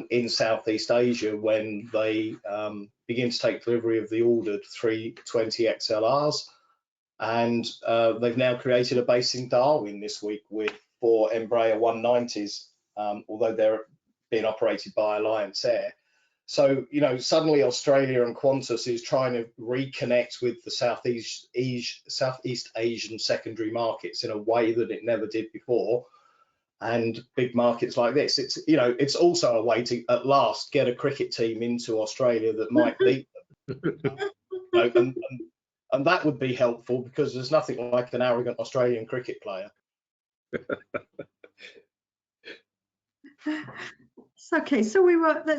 in Southeast Asia when they begin to take delivery of the ordered 320 XLRs, and they've now created a base in Darwin this week with 4 Embraer 190s, although they're being operated by Alliance Air. So, you know, suddenly Australia and Qantas is trying to reconnect with the Southeast Asian secondary markets in a way that it never did before. And big markets like this, it's, you know, it's also a way to at last get a cricket team into Australia that might beat them. And that would be helpful, because there's nothing like an arrogant Australian cricket player. Okay, so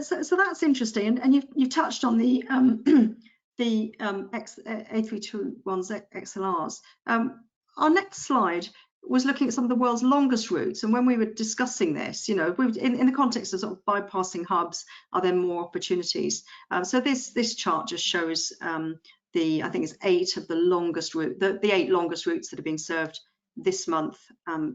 so that's interesting, and you've touched on the A321's XLRs. Our next slide was looking at some of the world's longest routes, and when we were discussing this, you know, in the context of sort of bypassing hubs, are there more opportunities? So this chart just shows I think it's 8 of the longest route, the 8 longest routes that are being served this month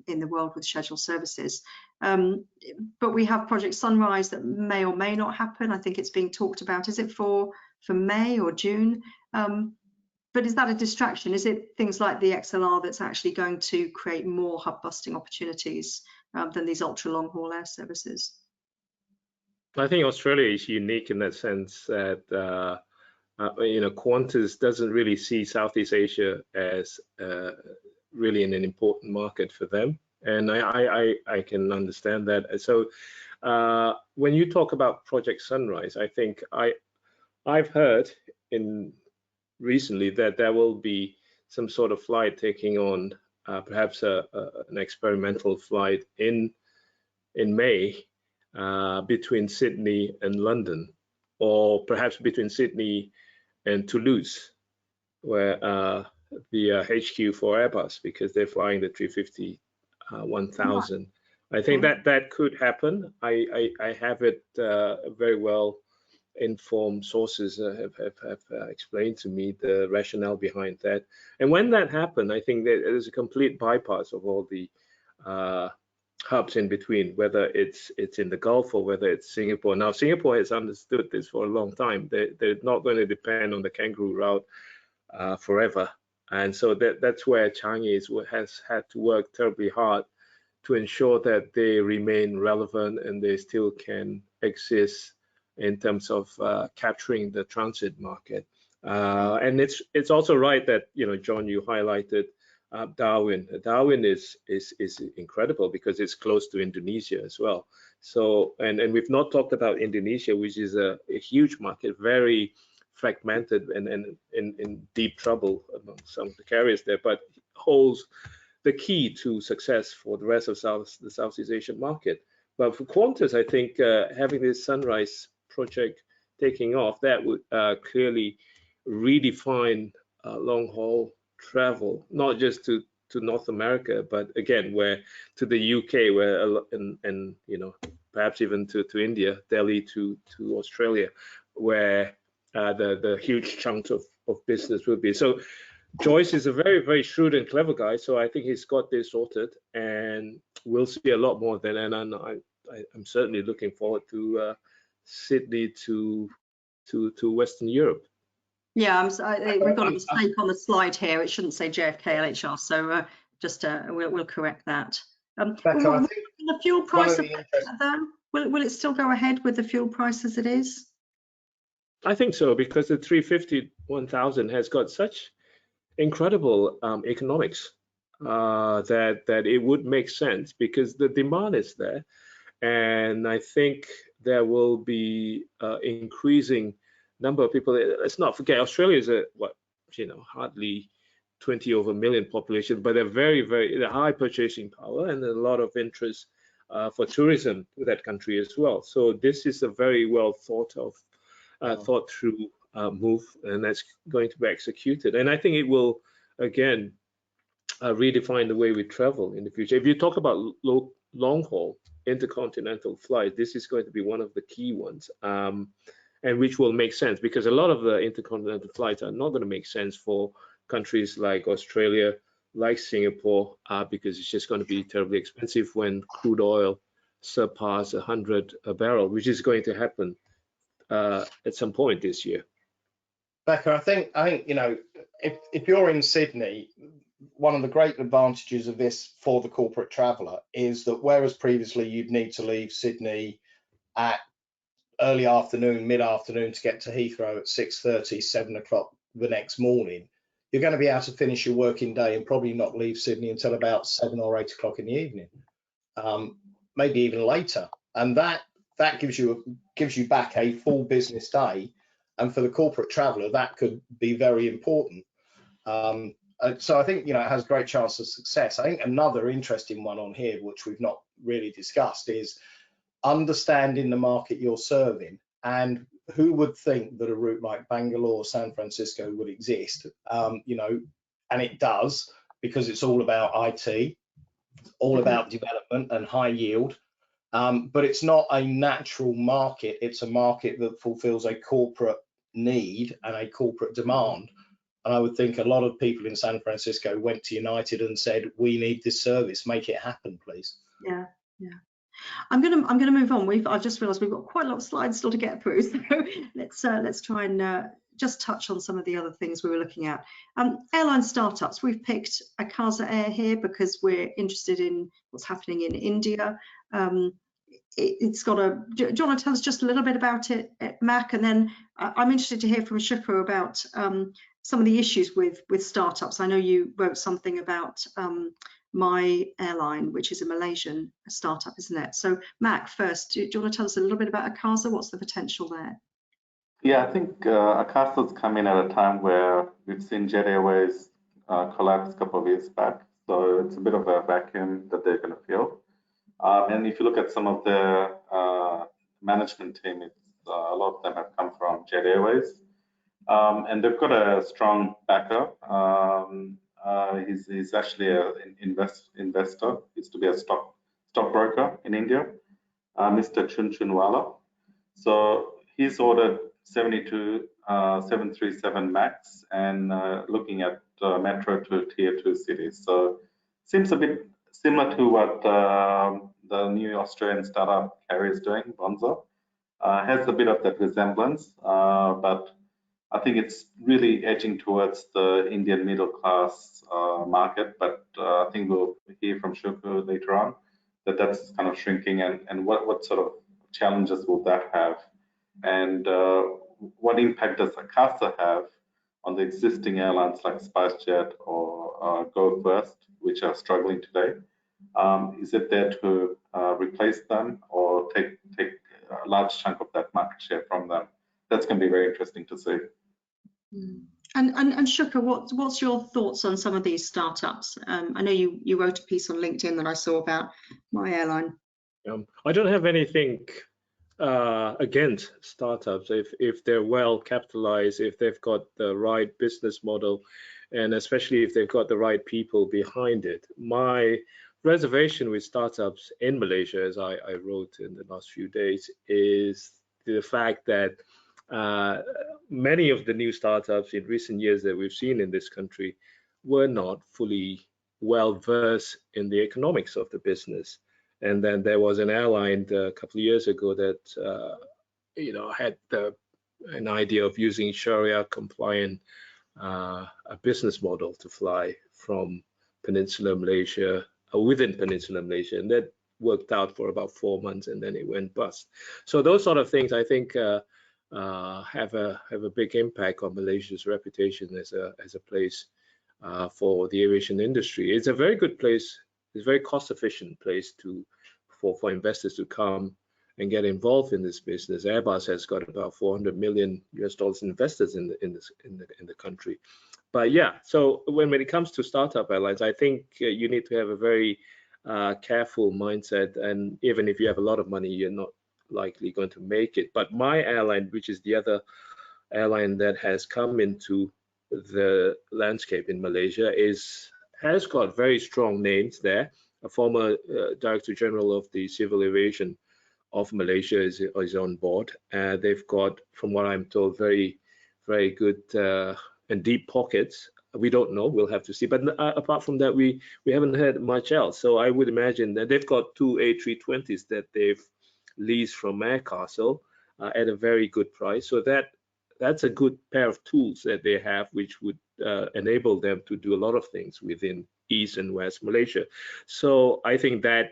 in the world with scheduled services. But we have Project Sunrise that may or may not happen. I think it's being talked about. Is it for May or June? But is that a distraction? Is it things like the XLR that's actually going to create more hub busting opportunities than these ultra long haul air services? I think Australia is unique in that sense that you know, Qantas doesn't really see Southeast Asia as really an important market for them, and I can understand that. So when you talk about Project Sunrise, I think I've heard recently that there will be some sort of flight taking on perhaps an experimental flight in May between Sydney and London, or perhaps between Sydney and Toulouse, where the HQ for Airbus, because they're flying the 350-1000 I think that could happen. I have it very well informed sources have explained to me the rationale behind that. And when that happened, I think that there's a complete bypass of all the hubs in between, whether it's in the Gulf or whether it's Singapore. Now, Singapore has understood this for a long time. They're not going to depend on the kangaroo route forever. And so that's where Changi has had to work terribly hard to ensure that they remain relevant and they still can exist in terms of capturing the transit market. And it's also right that, John, you highlighted Darwin. Darwin is incredible because it's close to Indonesia as well. So, and we've not talked about Indonesia, which is a huge market, very fragmented and in deep trouble among some of the carriers there, but holds the key to success for the rest of the Southeast Asian market. But for Qantas, I think having this Sunrise project taking off, that would clearly redefine long-haul travel, not just to North America, but again, where to the UK, where and perhaps even to India, Delhi to Australia, where the huge chunks of business will be. So Joyce is a very, very shrewd and clever guy, so I think he's got this sorted, and we'll see a lot more then. And I'm certainly looking forward to Sydney to Western Europe. Yeah, we've got a mistake on the slide here. It shouldn't say JFK LHR, so just we'll correct that. Becca, I think the fuel price though, will it still go ahead with the fuel price as it is? I think so, because the 350-1000 has got such incredible economics that it would make sense because the demand is there, and I think there will be increasing number of people. Let's not forget, Australia is hardly 20 over million population, but they're very high purchasing power and a lot of interest for tourism to that country as well. So this is a very well thought through move, and that's going to be executed. And I think it will again redefine the way we travel in the future. If you talk about long haul intercontinental flight, this is going to be one of the key ones, and which will make sense because a lot of the intercontinental flights are not going to make sense for countries like Australia, like Singapore, because it's just going to be terribly expensive when crude oil surpass 100 a barrel, which is going to happen at some point this year. Becca, I think if you're in Sydney, one of the great advantages of this for the corporate traveller is that whereas previously you'd need to leave Sydney at early afternoon, mid-afternoon to get to Heathrow at 6:30, 7 o'clock the next morning, you're going to be able to finish your working day and probably not leave Sydney until about 7 or 8 o'clock in the evening, maybe even later. And that gives you back a full business day. And for the corporate traveller, that could be very important. So I think, it has a great chance of success. I think another interesting one on here, which we've not really discussed, is understanding the market you're serving. And who would think that a route like Bangalore, San Francisco would exist? And it does, because it's all about IT, all about development and high yield. But it's not a natural market. It's a market that fulfills a corporate need and a corporate demand. And I would think a lot of people in San Francisco went to United and said, "We need this service. Make it happen, please." Yeah. I'm gonna move on. I just realised we've got quite a lot of slides still to get through, so let's try and just touch on some of the other things we were looking at. Airline startups. We've picked Akasa Air here because we're interested in what's happening in India. It's got do you want to tell us just a little bit about it, Mac? And then I'm interested to hear from Shukru about some of the issues with startups. I know you wrote something about My Airline, which is a Malaysian startup, isn't it? So Mac, first, do you want to tell us a little bit about Akasa? What's the potential there? Yeah, I think Akasa's come in at a time where we've seen Jet Airways collapse a couple of years back. So it's a bit of a vacuum that they're going to fill. And if you look at some of the management team, a lot of them have come from Jet Airways. And they've got a strong backer. He's actually an investor, used to be a stockbroker. in India, Mr. Chunchunwala. So he's ordered 72 737 MAX and looking at metro to tier 2 cities. So seems a bit similar to what the new Australian startup carrier is doing, Bonza. Has a bit of that resemblance, but I think it's really edging towards the Indian middle class market. But I think we'll hear from Shuku later on that that's kind of shrinking, and what sort of challenges will that have, and what impact does Akasa have on the existing airlines like SpiceJet or Go First, which are struggling today? Is it there to replace them or take a large chunk of that market share from them? That's going to be very interesting to see. And Shuka, what's your thoughts on some of these startups? I know you wrote a piece on LinkedIn that I saw about My Airline. I don't have anything against startups if they're well capitalized, if they've got the right business model, and especially if they've got the right people behind it. My reservation with startups in Malaysia, as I wrote in the last few days, is the fact that many of the new startups in recent years that we've seen in this country were not fully well versed in the economics of the business. And then there was an airline a couple of years ago that had an idea of using Sharia compliant a business model to fly from Peninsular Malaysia, within Peninsular Malaysia, and that worked out for about 4 months, and then it went bust. So those sort of things, I think, have a big impact on Malaysia's reputation as a place for the aviation industry. It's a very good place. It's a very cost-efficient place for investors to come and get involved in this business. Airbus has got about $400 million investors in the country. But yeah, so when it comes to startup airlines, I think you need to have a very careful mindset. And even if you have a lot of money, you're not likely going to make it. But My Airline, which is the other airline that has come into the landscape in Malaysia, has got very strong names there. A former Director General of the Civil Aviation of Malaysia is on board. They've got, from what I'm told, very, very good and deep pockets. We don't know, we'll have to see. But apart from that, we haven't heard much else. So I would imagine that they've got 2 A320s that they've leased from Aircastle at a very good price. So that's a good pair of tools that they have, which would enable them to do a lot of things within East and West Malaysia. So I think that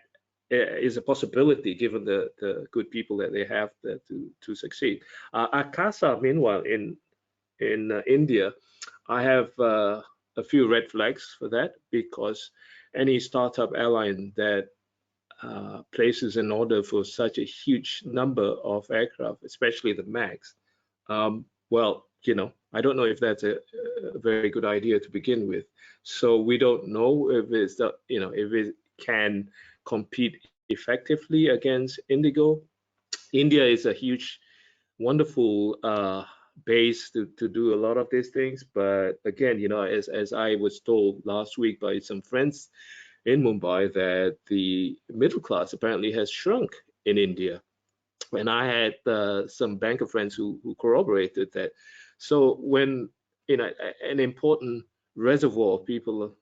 is a possibility given the good people that they have there to succeed. Akasa, meanwhile, in India, I have a few red flags for that, because any startup airline that places an order for such a huge number of aircraft, especially the MAX, well, I don't know if that's a very good idea to begin with. So we don't know if if it can compete effectively against Indigo. India is a huge, wonderful base to do a lot of these things. But again, as I was told last week by some friends in Mumbai, that the middle class apparently has shrunk in India. And I had some banker friends who corroborated that. So when an important reservoir of people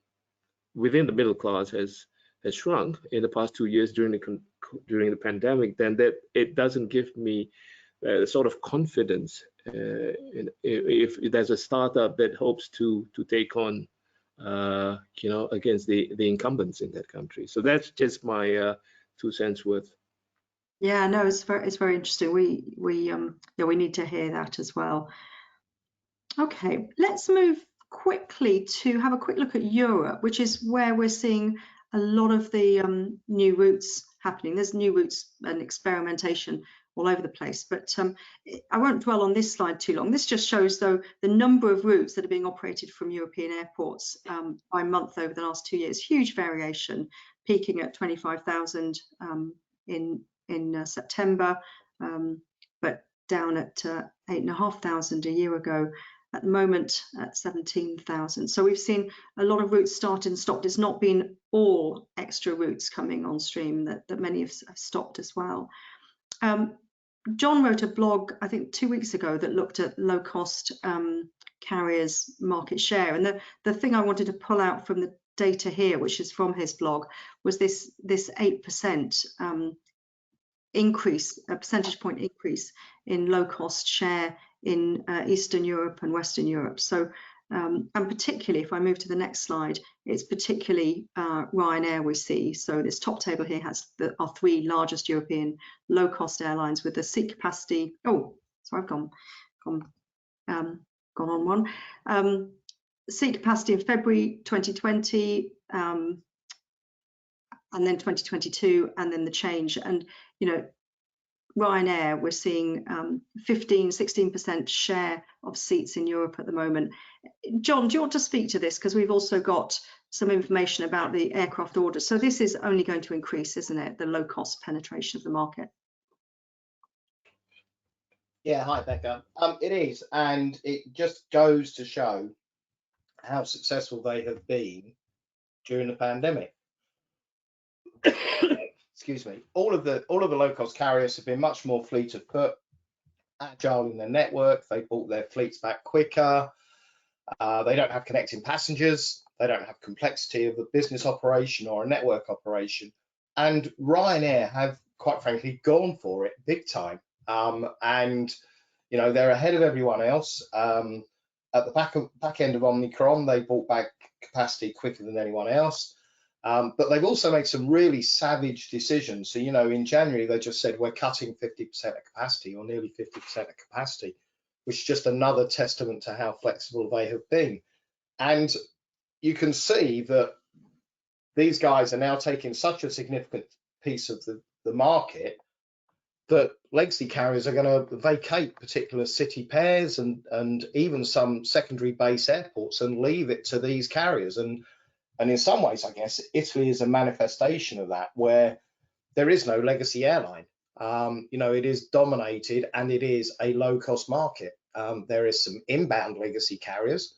within the middle class has shrunk in the past 2 years during the pandemic, then that it doesn't give me the sort of confidence if there's a startup that hopes to take on against the incumbents in that country. So that's just my 2 cents worth. Yeah, no, it's very interesting. We need to hear that as well. Okay, let's move quickly to have a quick look at Europe, which is where we're seeing a lot of the new routes happening. There's new routes and experimentation all over the place, but I won't dwell on this slide too long. This just shows, though, the number of routes that are being operated from European airports by month over the last 2 years. Huge variation, peaking at 25,000 in September, but down at 8,500 a year ago. at the moment at 17,000. So we've seen a lot of routes started and stopped. It's not been all extra routes coming on stream that many have stopped as well. John wrote a blog, I think 2 weeks ago, that looked at low cost carriers market share. And the thing I wanted to pull out from the data here, which is from his blog, was this 8% increase, a percentage point increase in low cost share in Eastern Europe and Western Europe. So, and particularly, if I move to the next slide, it's particularly Ryanair we see. So this top table here has our 3 largest European low cost airlines with the seat capacity. Oh, sorry, I've gone on one. Seat capacity in February 2020, and then 2022, and then the change. And you know, Ryanair, we're seeing 15-16% share of seats in Europe at the moment. John, do you want to speak to this? Because we've also got some information about the aircraft orders. So this is only going to increase, isn't it? The low cost penetration of the market. Yeah, hi Becca. It is, and it just goes to show how successful they have been during the pandemic. Excuse me. All of the low cost carriers have been much more fleet of foot, agile in their network. They brought their fleets back quicker. They don't have connecting passengers. They don't have complexity of a business operation or a network operation. And Ryanair have, quite frankly, gone for it big time. And you know, they're ahead of everyone else. At the back end of Omicron, they brought back capacity quicker than anyone else. But they've also made some really savage decisions. So, you know, in January, they just said we're cutting 50% of capacity, or nearly 50% of capacity, which is just another testament to how flexible they have been. And you can see that these guys are now taking such a significant piece of the market that legacy carriers are going to vacate particular city pairs and even some secondary base airports and leave it to these carriers. And in some ways, I guess, Italy is a manifestation of that, where there is no legacy airline. You know, it is dominated and it is a low-cost market. There is some inbound legacy carriers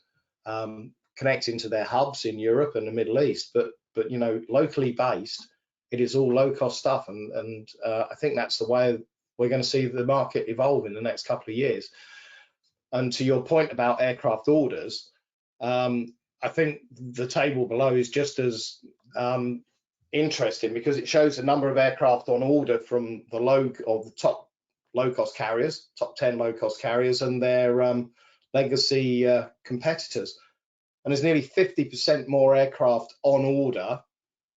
connecting to their hubs in Europe and the Middle East, but you know, locally based, it is all low-cost stuff. And I think that's the way we're going to see the market evolve in the next couple of years. And to your point about aircraft orders, I think the table below is just as interesting, because it shows the number of aircraft on order from the top low-cost carriers, top 10 low-cost carriers, and their legacy competitors. And there's nearly 50% more aircraft on order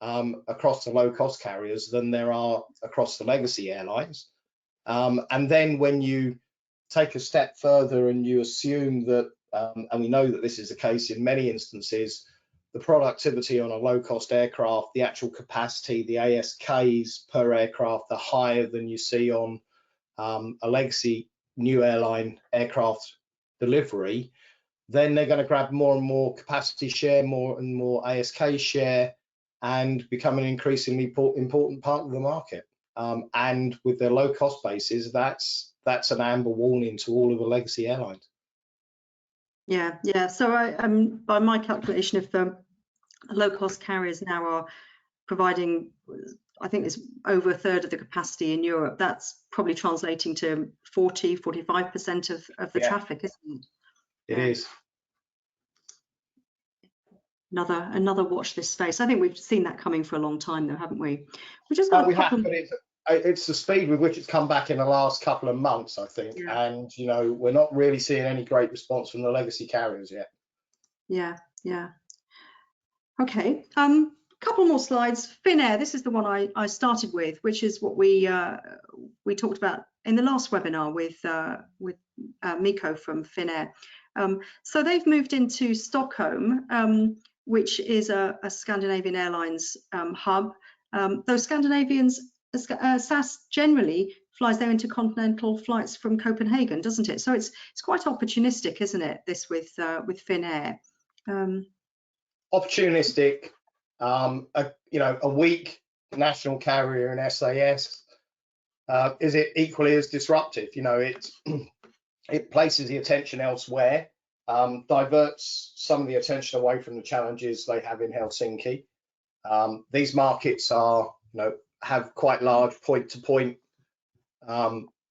across the low-cost carriers than there are across the legacy airlines. And then when you take a step further and you assume that, and we know that this is the case in many instances, the productivity on a low-cost aircraft, the actual capacity, the ASKs per aircraft are higher than you see on a legacy new airline aircraft delivery, then they're going to grab more and more capacity share, more and more ASK share, and become an increasingly important part of the market. And with their low-cost bases, that's an amber warning to all of the legacy airlines. Yeah. So by my calculation, if low-cost carriers now are providing, I think it's over a third of the capacity in Europe, that's probably translating to 40-45% of the traffic, isn't it? It is. Another watch this space. I think we've seen that coming for a long time, though, haven't we? We have, but it's the speed with which it's come back in the last couple of months, I think. Yeah. And you know, we're not really seeing any great response from the legacy carriers yet. Yeah. Okay. Couple more slides. Finnair. This is the one I started with, which is what we talked about in the last webinar with Miko from Finnair. So they've moved into Stockholm, which is a Scandinavian Airlines hub. Those Scandinavians, SAS generally flies their intercontinental flights from Copenhagen, doesn't it? So it's quite opportunistic, isn't it? This with Finnair. Opportunistic. You know, a weak national carrier in SAS. Is it equally as disruptive? You know, it places the attention elsewhere. diverts some of the attention away from the challenges they have in Helsinki. These markets are, have quite large point-to-point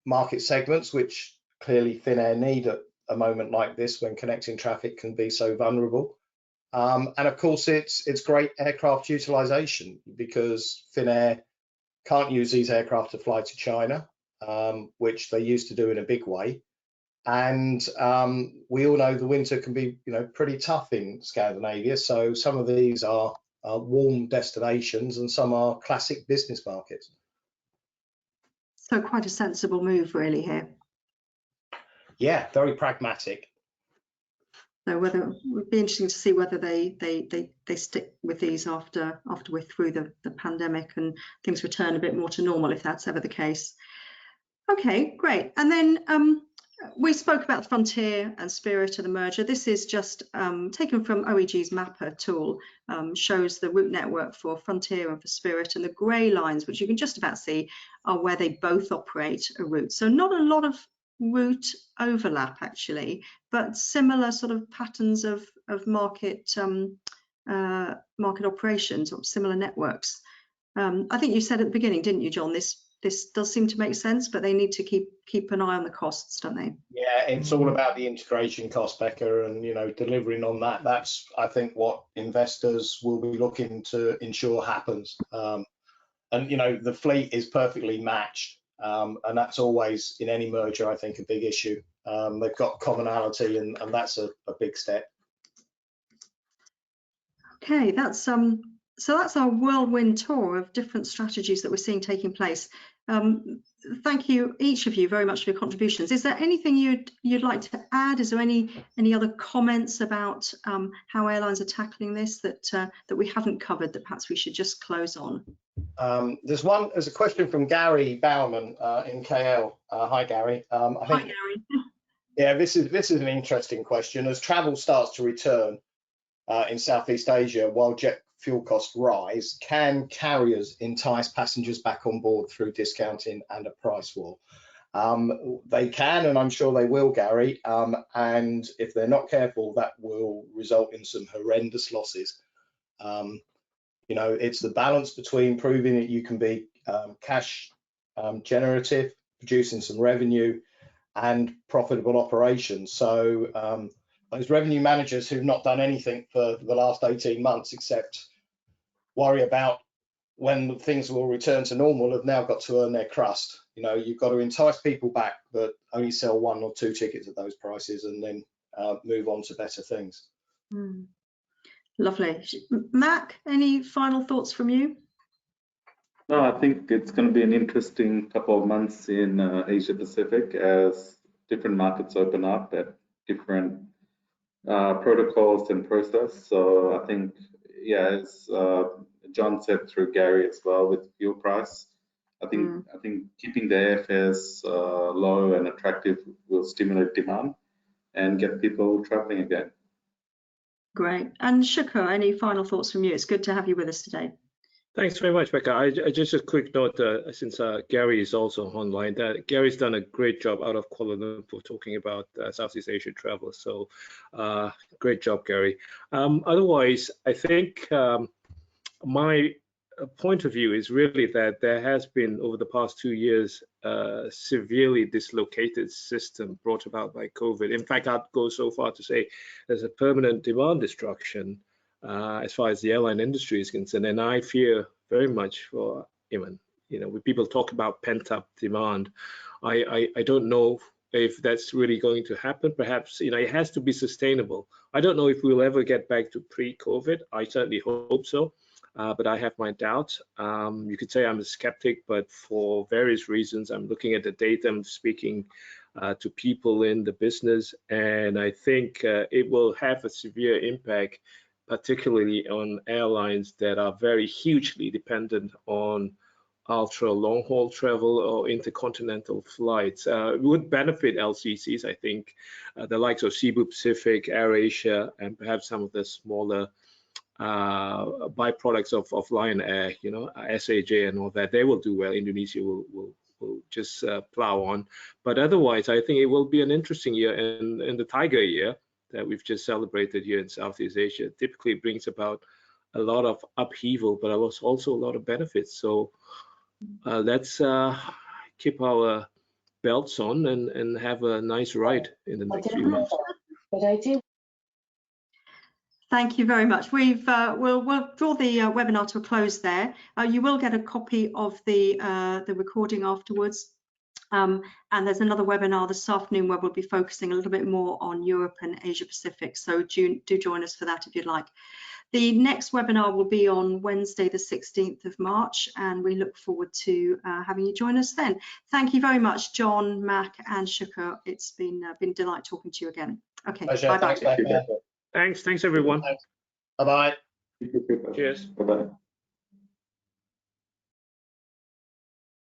market segments, which clearly Finnair need at a moment like this when connecting traffic can be so vulnerable. And of course, it's great aircraft utilization because Finnair can't use these aircraft to fly to China, which they used to do in a big way. And we all know the winter can be, pretty tough in Scandinavia. So some of these are warm destinations and some are classic business markets. So quite a sensible move really here. Yeah, very pragmatic. So whether it would be interesting to see whether they stick with these after we're through the pandemic and things return a bit more to normal, if that's ever the case. Okay, great. And then we spoke about Frontier and Spirit and the merger. This is just taken from OEG's Mapper tool, shows the route network for Frontier and for Spirit, and the grey lines, which you can just about see, are where they both operate a route. So not a lot of route overlap actually, but similar sort of patterns of market market operations or similar networks. I think you said at the beginning, didn't you, John? This does seem to make sense, but they need to keep an eye on the costs, don't they? Yeah, it's all about the integration cost, Becca, and delivering on that. That's, I think, what investors will be looking to ensure happens. And the fleet is perfectly matched, and that's always in any merger, I think, a big issue. They've got commonality, and that's a big step. Okay, that's so that's our whirlwind tour of different strategies that we're seeing taking place. Thank you, each of you, very much for your contributions. Is there anything you'd like to add? Is there any other comments about how airlines are tackling this that we haven't covered that perhaps we should just close on? There's a question from Gary Bowerman in KL. Hi, Gary. Hi, Gary. Yeah, this is an interesting question. As travel starts to return in Southeast Asia, while jet fuel costs rise, can carriers entice passengers back on board through discounting and a price war? They can, and I'm sure they will, Gary. And if they're not careful, that will result in some horrendous losses. It's the balance between proving that you can be cash generative, producing some revenue, and profitable operations. So those revenue managers who've not done anything for the last 18 months except worry about when things will return to normal have now got to earn their crust. You've got to entice people back, but only sell 1 or 2 tickets at those prices and then move on to better things. Lovely. Mac, any final thoughts from you? No, I think it's going to be an interesting couple of months in Asia Pacific as different markets open up at different protocols and process. So I think, yeah, as John said through Gary as well with fuel price, I think keeping the airfares low and attractive will stimulate demand and get people traveling again. Great. And Shukur, any final thoughts from you? It's good to have you with us today. Thanks very much, Becca. I just a quick note, since Gary is also online, that Gary's done a great job out of Kuala Lumpur talking about Southeast Asia travel. So great job, Gary. Otherwise, I think my point of view is really that there has been, over the past 2 years, a severely dislocated system brought about by COVID. In fact, I'd go so far to say there's a permanent demand destruction as far as the airline industry is concerned, and I fear very much for when people talk about pent-up demand, I don't know if that's really going to happen. Perhaps it has to be sustainable. I don't know if we'll ever get back to pre-COVID. I certainly hope so, but I have my doubts. You could say I'm a skeptic, but for various reasons, I'm looking at the data, I'm speaking to people in the business, and I think it will have a severe impact, particularly on airlines that are very hugely dependent on ultra long haul travel or intercontinental flights. It would benefit LCCs, I think, the likes of Cebu Pacific, AirAsia, and perhaps some of the smaller byproducts of Lion Air, SAJ and all that. They will do well. Indonesia will just plow on. But otherwise, I think it will be an interesting year, and the Tiger year, that we've just celebrated here in Southeast Asia typically brings about a lot of upheaval, but also a lot of benefits. So let's keep our belts on and have a nice ride in the next few months. Thank you very much. We'll draw the webinar to a close there. You will get a copy of the recording afterwards. And there's another webinar this afternoon where we'll be focusing a little bit more on Europe and Asia Pacific. So do join us for that if you'd like. The next webinar will be on Wednesday, the 16th of March, and we look forward to having you join us then. Thank you very much, John, Mac, and Shukur. It's been a delight talking to you again. Okay, bye-bye. Thanks everyone. Bye-bye. Cheers. Bye-bye.